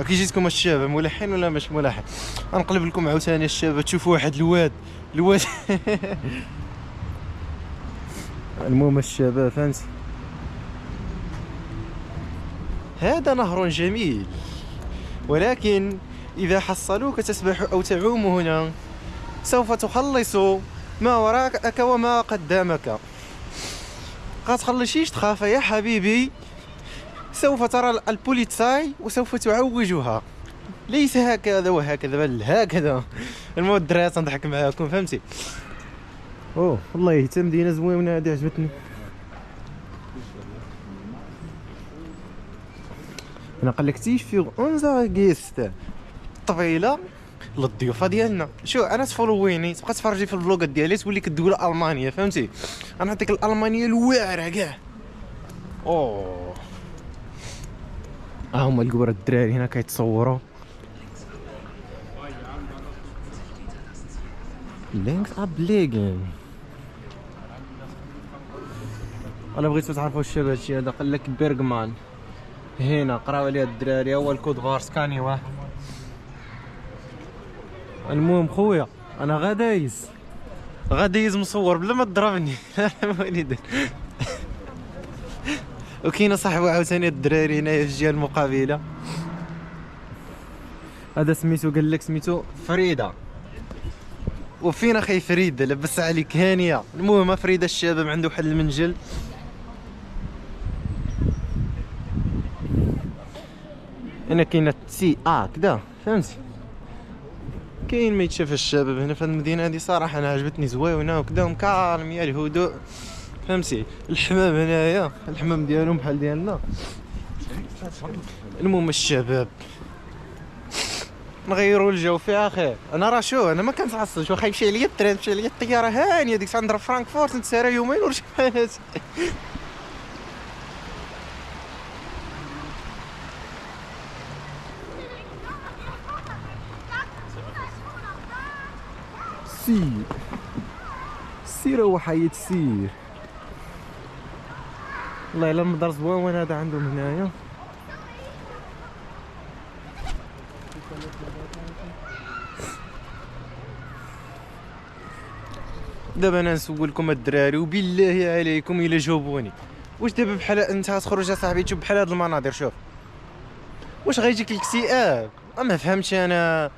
كي جيتكم الشباب ملحن ولا مش ملحن؟ غنقلب لكم عاوتاني الشباب تشوفوا واحد الواد المهم الشباب فهمتي. هذا نهر جميل، ولكن إذا حصلوك تسبح أو تعوم هنا سوف تخلص ما وراءك وما قدامك. غتخلصيش تخاف يا حبيبي، سوف ترى البوليساي وسوف تعوجها. ليس هكذا وهكذا بل هكذا. المهم الدراري تنضحك معاكم فهمتي. اوه والله حتى مدينه زوينه هذه عجبتني. انا قال لك تيفيغ اونزا جيست طويله للضيوفه ديالنا. شو انا تفولويني تبقى تفرجي في الفلوغات ديالي تولي كدوي المانيا فهمتي. انا نعطيك الالمانيه الواعره كاع. اوه هما الكبار الدراري هنا كيتصوروا. لينكس اب ليغن. انا بغيتو تعرفوا الشباب هادشي هذا قال لك بيرغمان. هنا قراو عليها الدراري اول كود فار سكانيوه. المهم خويا انا غادايز مصور بلا ما تضربني. وليدي وكاين صاحبو عاوتاني الدراري هنايا في الجهه المقابله. هذا سميتو قال لك سميتو فريده. وفين اخي فريده لبس عليك هانيه. المهم فريده الشباب عنده واحد المنجل. هنا كاينه سي كدا فهمتي. كاين ما يتشاف الشباب هنا في المدينه هذه صراحه انا عجبتني زوينه وكدا مكالميه الهدوء فهمتي. الحمام هنايا الحمام ديالهم بحال ديالنا. المهم الشباب نغيروا الجو فيها خير. انا راه شو انا ما كنتعصبش واخا يمشي عليا التران يمشي عليا الطياره هانيه ديك الساعه نضرب فرانكفورت نتسارى يومين ونرجع حياتي. سير هو حياة سير. والله الا المدار زوين هذا عندهم هنايا. دابا انا نسولكم الدراري وبالله عليكم الا جاوبوني، واش دابا بحال انت غتخرج اصاحبي تشوف بحال هاد المناظر، شوف واش غيجيك الاكتئاب؟ ما فهمتش انا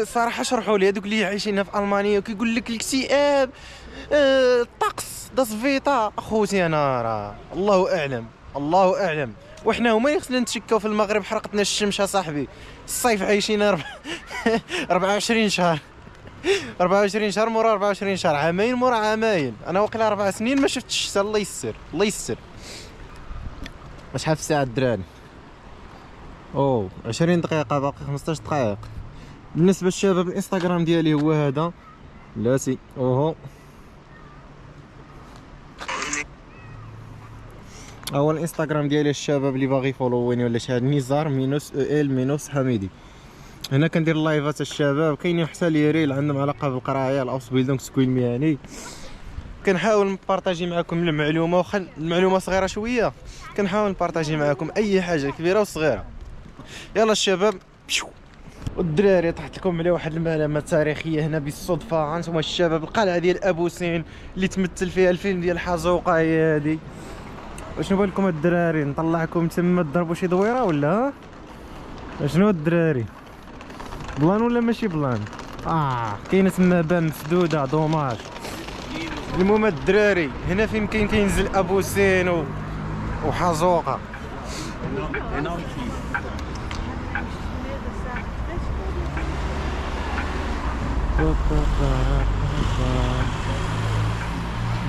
صراحه شرحوا لي هذوك اللي عايشين في المانيا وكيقول لك الاكتئاب الطقس داس فيتا. اخوتي انا راه الله اعلم الله اعلم، وحنا هما خصنا نتشكاو في المغرب حرقتنا الشمس اصاحبي، الصيف عايشين 24 شهر 24 شهر مورا 24 شهر، عامين مورا عامين. انا واقيلا 4 سنين ما شفتش الشتا. الله يسر الله يسر. شحال في الساعه الدراري؟ 20 دقيقه باقي 15 دقائق. بالنسبه للشباب الانستغرام ديالي هو هذا لاسي هو الانستغرام ديالي الشباب اللي باغي فولويني ولا شي حاجه، نزار مينوس ال مينوس حميدي. هنا كندير لايفات الشباب، كاينين حتى لي ريل عندهم علاقه بالقرايه الاوس بيلدونغ سكوين مياني. كنحاول نبارطاجي معكم المعلومه، واخا المعلومه صغيره شويه كنحاول نبارطاجي معكم اي حاجه كبيره وصغيره. يلا الشباب والدراري طحت لكم على واحد المعلومه تاريخيه هنا بالصدفه. هانتوما الشباب القلعه ديال ابو سين اللي تمثل فيها الفيلم ديال حزوقه هي هادي. وشنو بالكم الدراري نطلعكم تما تضربوا شي دويره ولا شنو الدراري؟ بلان ولا ماشي بلان؟ كاينه تما بان مسدوده دوماج. المهم الدراري هنا فين كينزل ابو سين وحزوقه.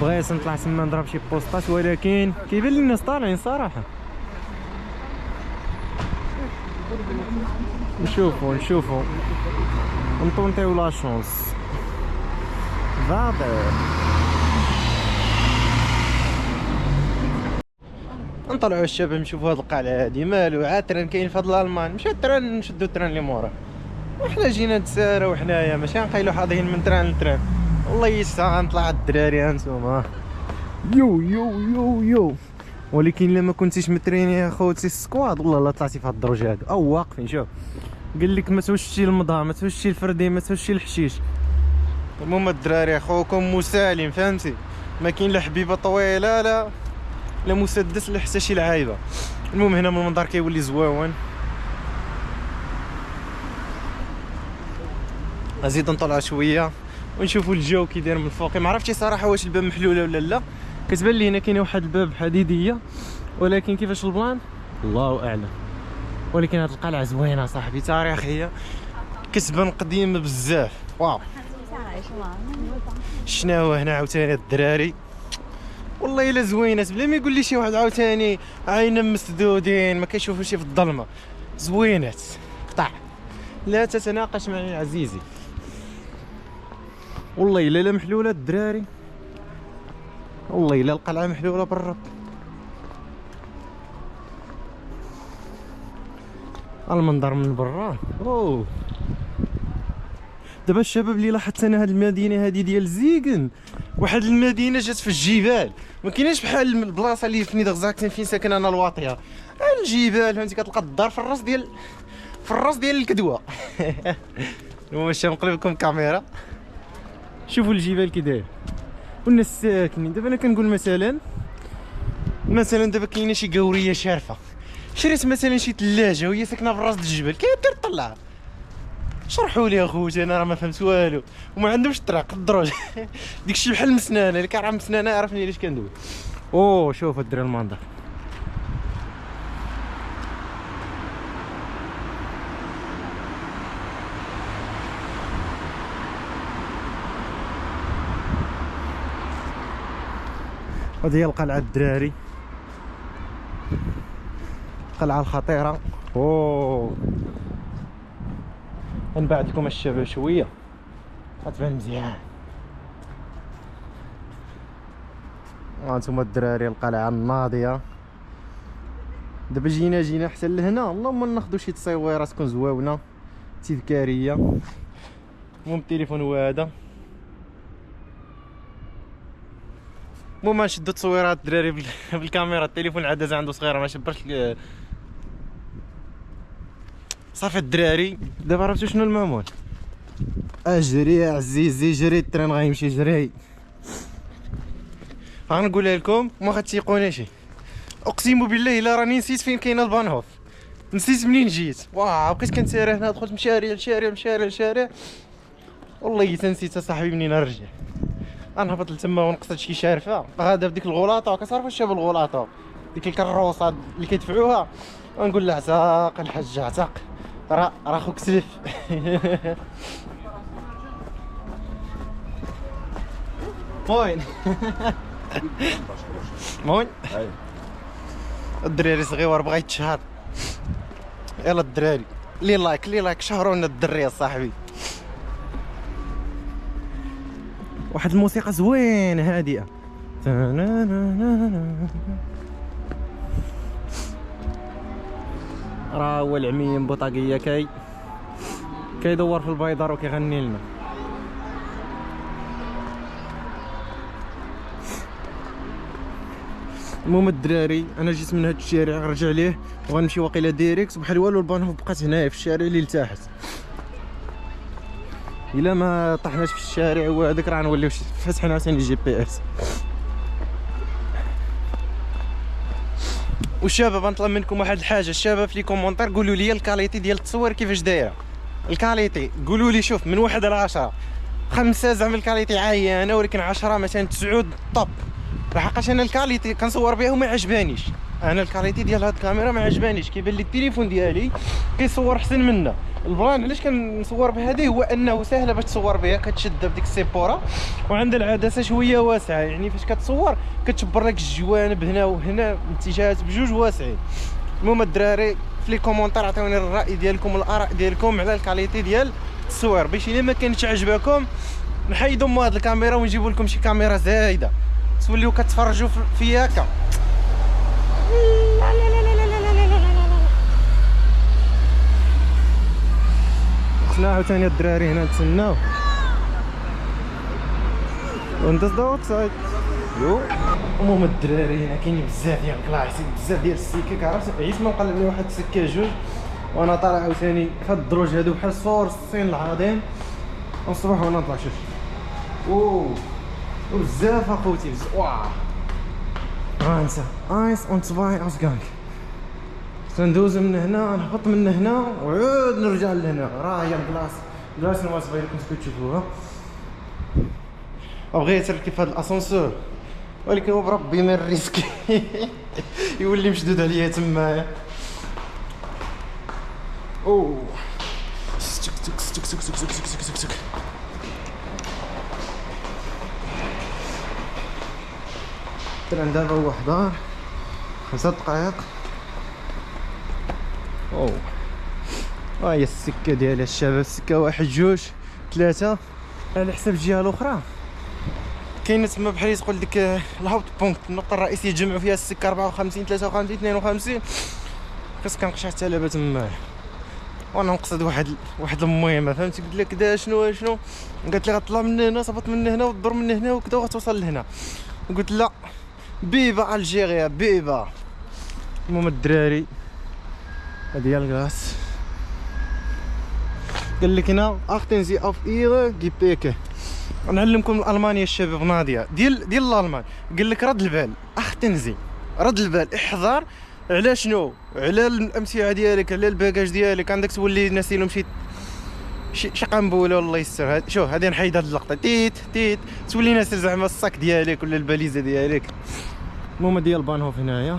بغيت نطلع تما نضرب شي بوستات، ولكن كيبان لي الناس طالعين صراحه. نشوفوا نطونطيو لا شونس فاضي. نطلعوا الشباب نشوفوا هاد القلعه هادي مالو عاد تران كاين في هاد الالمان، مشى التران نشدو التران اللي موراه، وحنا جينا نتساراو حنايا ماشي غنقيلو حاضين من تران لتران. والله يسا غنطلع الدراري هانتوما يو ولكن لما كنتيش متريني يا خوتي السكواد والله لا طلعتي في هاد الدرج هادو او واقفين. شوف قال لك ما توشتي المضا، ما توشتي الفردي، ما توشتي الحشيش. المهم الدراري اخوكم مسالم فهمتي، ما كاين لا حبيبه طويله لا مسدس لا حتى شي لعايبه. المهم هنا من المنظر كيولي زواون. ازيد نطلع شويه ونشوفوا الجو كي داير من الفوق. ما عرفتش صراحه واش الباب محلوله ولا لا، كتبان لي هنا كاينه واحد الباب حديديه، ولكن كيفاش البلان الله اعلم. ولكن هاد القلعه زوينه صاحبي تاريخيه، كتبان قديمه بزاف. واو شناهو هنا عاوتاني الدراري والله الا زوينات بلا ما يقول لي شي واحد عاوتاني عينا مسدودين ما كيشوفوش في الظلمه. زوينات قطع لا تتناقش معي عزيزي. والله الا محلوله الدراري، والله الا القلعه محلوله بالرب. المنظر من برا دابا الشباب اللي لاحظت انا هاد المدينه هادي ديال زيغن، واحد المدينه جات في الجبال، ما كايناش بحال البلاصه اللي في نيدرزاكتن فين ساكن انا الواطيه. الجبال فهمتي كتلقى الدار في الراس ديال الكدوه. المهم باش نقلب لكم الكاميرا شوفوا الجبال كي داير والناس ساكنين. دابا انا كنقول مثلا دابا كاينه شي قوريه شارفه، شريت مثلا شي ثلاجه وهي ساكنه في راس الجبل، كي دير طلع شرحوا لي اخوتي انا راه ما فهمت والو وما عندهمش الطريق الدروج. داكشي بحال مسنانه، اللي كيعرف مسنانه يعرفني علاش كندوي. شوف الدراري المنظر هذه هي القلعه الدراري، القلعه الخطيره. نبعد لكم الشباب شويه غتبان مزيان. هانتوما الدراري القلعه الناضيه. دابا جينا حتى لهنا، اللهم ناخذوا شي تصويرات تكون زواونه تذكاريه. المهم التليفون هو هذا. المهم نشدو التصويرات الدراري بالكاميرا، التليفون العدسه عنده صغيره ما شبرش. صافي الدراري دابا عرفتو شنو المعمول. اجري يا عزيزي جري، التران غيمشي جري. غنقولها لكم وما غتيقوناش. اقسم بالله الا راني نسيت فين كاين البانهوف، نسيت منين جيت. واه بقيت كنسير هنا، دخلت من شارع لشارع من شارع لشارع، والله تنسيت اصاحبي منين نرجع. غنهبط لتما ونقصد شي شارفه غادا بديك الغلاطه، وكتعرف الشاب الغلاطه ديك الكروسه اللي كيدفعوها، ونقول له عتاق الحاج عتاق، راه خوك سلف. موين موين الدراري صغيور بغا يتشهر. يلا الدراري لي لايك شهرونا الدري صاحبي. واحد الموسيقى زوينه هادئه. راه هو العميم بوطاقيه كيدور في البيضار وكيغني لنا. المهم الدراري انا جيت من هاد الشارع غنرجع ليه وغنمشي واقيلا ديريكت بحال والو. البانهوف بقات هنايا في الشارع اللي لتحت. الا ما طحناش في الشارع وهذاك راه نوليو فتحنا عاوتاني الجي بي اس. والشباب غنطلب منكم واحد الحاجه، الشباب في لي كومونتير قولوا لي الكاليتي ديال التصوير كيفاش دايره. الكاليتي قولوا لي، شوف من 1 إلى 10، 5 زعما الكاليتي عايانه، ولكن 10 مثلا 9 طب. لحقاش انا الكاليتي كنصور بها وما عجبانيش. انا الكاليتي ديال هاد الكاميرا ما عجبانيش، كيبان لي التليفون ديالي كيصور احسن منها. البلان علاش كنصور بهذه هو انه سهله باش تصور بها، كتشد بديك السيبوره وعندها العدسه شويه واسعه، يعني فاش كتصور كتشبر لك الجوانب هنا وهنا الاتجاهات بجوج واسعين. المهم الدراري في لي كومونتير عطيوني الراي ديالكم والاراء ديالكم على الكاليتي ديال التصوير، باش الا ما كانتش عجباكم نحيدوا من هاد الكاميرا ونجيبوا لكم شي كاميرا زايده توليو كتفرجوا فيا هكا. خصنا عاوتاني الدراري هنا نتسناو وندز دوت سايد. يو المهم الدراري هنا كاينين بزاف ديال الكلايسيك، بزاف ديال السكك. عرفت عييت ما نقلب لي واحد السكه جوج وانا طالع عاوتاني في هاد الدروج هادو بحال صور الصين العظيم. ونصبح وانا نطلع شوف وبزاف اخوتي بزاف. واه انسى ايس اون سباي اوسغانك. ندوز من هنا نهبط من هنا وعود نرجع لهنا. راه هي البلاصه اللي ما صباي لكم تشوفوها. بغيت نركب في هذا الاسانسور ولكن بربي من الريسك يولي مشدود عليا تمايا. اوه سك سك سك سك سك سك سك سك سك. التران دابا هو 11 5 دقائق. اوه ها هي السكه ديالها الشباب، السكه 1 2 3 على حساب الجهه الاخرى. كاينه تما بحال تقول ديك الهوت بونكت، النقطه الرئيسيه تجمعوا فيها السكه 54 53 52. خاص كنقشع حتى لابا تما وانا نقصد واحد المهمه، فهمتي؟ قلت لك دا شنو قالت لي غطلع من هنا صبط من هنا ودور من هنا وكذا وغتوصل لهنا. قلت لا بيبا الجيريا بيبا. المهم الدراري هادي هي الكلاس. قال لك هنا اختن زي اوف ايغ جيبيك. نعلمكم الالمانيه الشباب ناضيه ديال الالمان. قال لك رد البال اختن زي رد البال، احذر على شنو؟ على الامتعه ديالك، على الباكاج ديالك. عندك تولي ناسي لهم شي قنبوله والله يستر. شوف هادي نحيد هاد اللقطه تيت تولي ناسي زعما الصاك ديالك ولا الباليزه ديالك. المهم ديال البانهوف هنايا.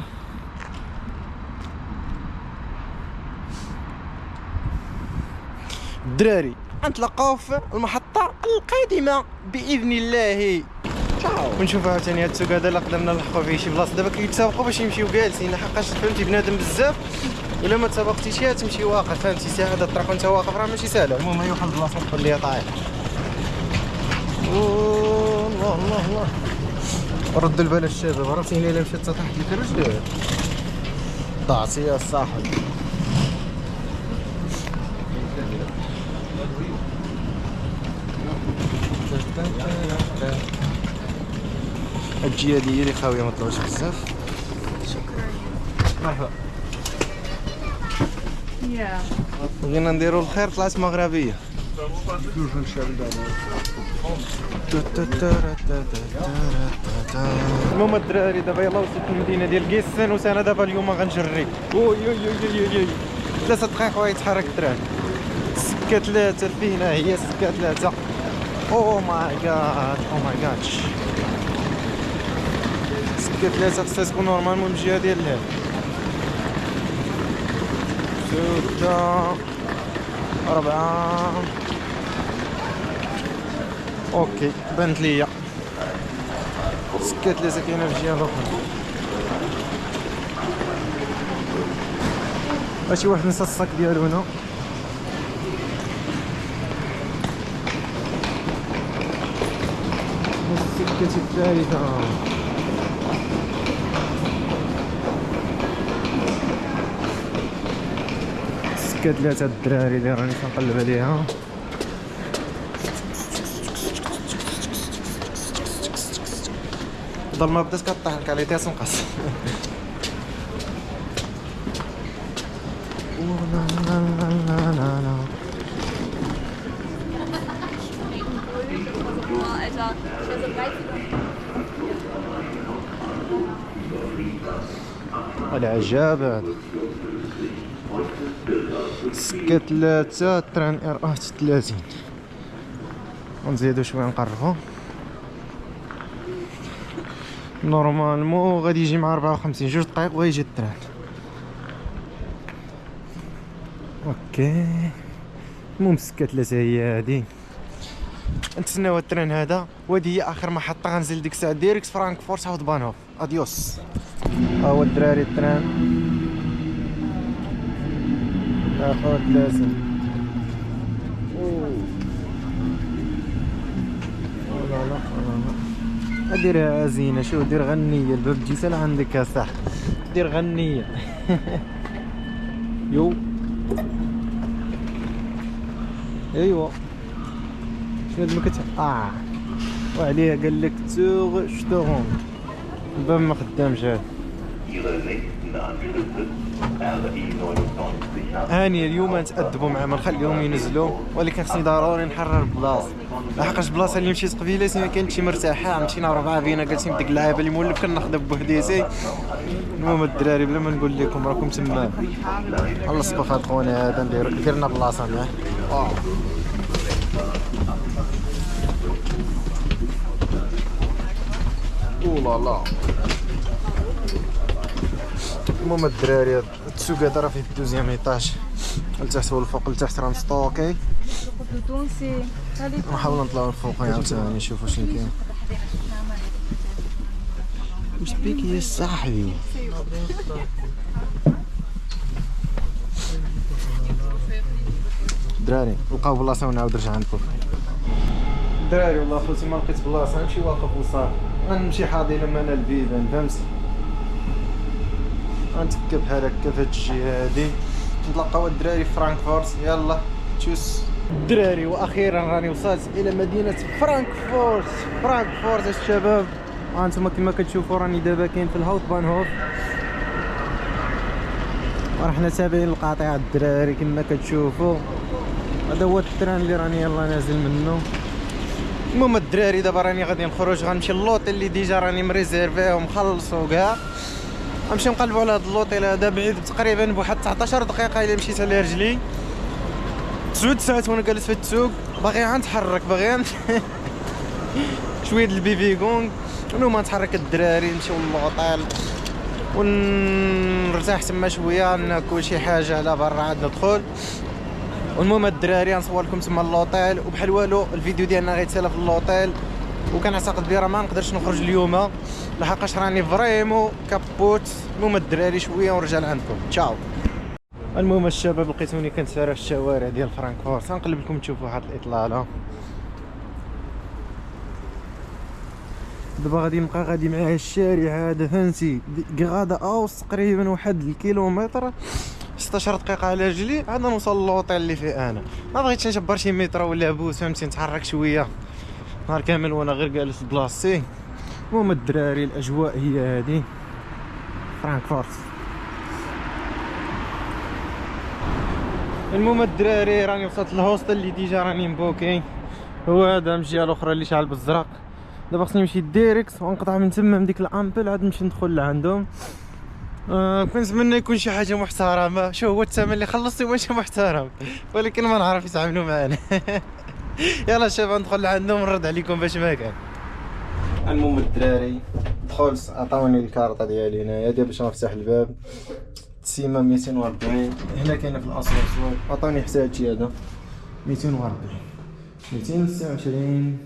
الدراري نتلاقاو في المحطه القادمه باذن الله. ونشوفوا عاوتاني هاد السوق هذا لا قدرنا نلحقوا فيه شي بلاصه. دابا كيتسابقوا باش يمشيو جالسين، لحقاش فهمتي بنادم بزاف الا ما تسابقتيش تمشي واقف، فهمتي؟ ساعه هذا الطريق وانت واقف راه ماشي سهله. المهم هي واحد البلاصه ندخل ليها طايح. الله ردوا البال الشباب. عرفتي هنا الا مشات تحت لك الرجل ضاعتي يا صاحب. الجهه هذه هي اللي خاويه ما طلعوش بزاف. شكرا. مرحبا. يا بغينا نديرو الخير طلعت مغربيه. المهم الدراري دابا يلاه وصلت المدينه ديال كيسان وانا دابا اليوم غنجري. اوي اوي اوي اوي 3 دقائق ويتحرك التران. سكه 3 فينا هي سكه 3. او ماي جاد او ماي جاد. سكه 3 خصها تكون نورمالمون من الجهه ديال الهاد. 6 4 اوكي بانت ليا سكه 3 كاينه في الجهه الاخرى. شي واحد نسى الصاك ديالو هنا. السكه الثالثه. سكه 3 الدراري اللي راني كنقلب عليها. الظلمه بدات كطيح على تاع تنقص. العجاب هذا. سكة 3 تران ار 30. ونزيدو شويه نقربو. نورمالمون غادي يجي مع 54 2 دقائق وغيجي التران. اوكي المهم سكة 3 هي هادي. نتسناو التران هذا وهادي هي اخر محطة غنزل ديك الساعة ديريكت فرانكفورت ساوث بانهوف. اديوس. ها هو الدراري التران اخوت لازم. ديرها زينة. شوف دير غنية الباب جيسال عندك صح. دير غنية. يو ايوا شنو هاد المكتب وعليه قال لك توغ شتوغون. الباب ما خدامش هذا. هاني اليوم نتأدبوا معاه ما نخليهم ينزلوا ولكن خصني ضروري نحرر بلاصه لحقاش البلاصه اللي مشيت قبيله ما كانتش شي مرتاحه. مشينا 4 فينا جالسين بديك اللعابه اللي مولف كناخذها بوحديتي. المهم الدراري بلا ما نقول لكم راكم تما الله صباح هاد خونا هذا درنا بلاصه معاه. اولا لا. المهم الدراري السوق هذا راه فيه الدوزيام ايطاج لتحت والفوق لتحت راه مستوكي. نحاول نطلعو الفوق عاوتاني نشوفو شنو كاين. واش بيك يا صاحبي؟ الدراري لقاو بلاصه ونعاود نرجع عندكم. الدراري والله خوتي ما لقيت بلاصه نمشي واقف وصافي. غنمشي حاضي لما انا البيبان فهمتي. غنتكب بحال هكا في هاد الجهه هادي. نتلاقاو الدراري في فرانكفورت. يلا تشوس الدراري. واخيرا راني وصلت الى مدينه فرانكفورت. فرانكفورت الشباب. هانتوما كما كتشوفوا راني دابا كاين في الهاوت بانهوف ورحنا تابعين القاطعه الدراري كما كتشوفوا. هذا هو التران اللي راني يلا نازل منه. المهم الدراري دابا راني غادي نخرج غنمشي للوطيل اللي ديجا راني مريزيرفيه ومخلص وكاع. غنمشي نقلبوا على هذا اللوطيل هذا بعيد تقريبا بواحد 19 دقيقه الا مشيت على رجلي. 9 ساعات وانا جالس في السوق باغي غنتحرك باغي شويه البيبي كونغ. المهم نتحرك الدراري نمشيو للوطيل ونرتاح تما شويه ناكل شي حاجه على برا عاد ندخل. والمهم الدراري نصور لكم تما اللوطيل وبحال والو الفيديو ديالنا غيتسالى في اللوطيل. وكنعتقد بلي راه ما نقدرش نخرج اليوم لحقاش راني فريمون كابوت. المهم الدراري شويه ونرجع لعندكم. تشاو. المهم الشباب لقيتوني كنسارع في الشوارع ديال فرانكفورت. غنقلب لكم تشوفوا واحد الاطلاله. دابا غادي نبقى غادي معاه الشارع هذا فهمتي غادا اوس تقريبا واحد الكيلومتر 16 دقيقه على رجلي عاد نوصل للوطيل اللي فيه انا. ما بغيتش نجبر شي مترو ولا بوس فهمتي نتحرك شويه نهار كامل وانا غير جالس بلاصتي. المهم الدراري الاجواء هي هذه فرانكفورت. المهم الدراري راني وصلت للهوستل اللي ديجا راني مبوكي، هو هذا من الجهه الاخرى اللي شعل بالزرق. دابا خصني نمشي ديريكت ونقطع من تما من ديك الامبل عاد نمشي ندخل لعندهم. كنتمنى يكون شي حاجه محترمه. شو هو الثمن اللي خلصتي ماشي محترم، ولكن ما نعرف يتعاملوا معنا. يلا شباب ندخل لعندهم ونرد عليكم باش ما كان. المهم الدراري دخلت عطاوني الكارطه ديالي هنايا دابا باش نفتح الباب. تسيمه 240 هنا كاينه في الاسانسور، عطاوني حتى هادشي هذا 240 229.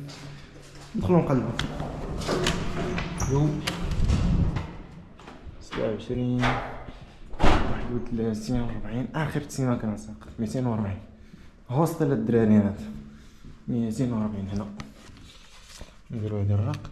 ندخلو نقلبو 27 31 40 اخر تسيمه كنساق 240. هوستل الدراري هذا 240 هنا. نديرو هذا الرقم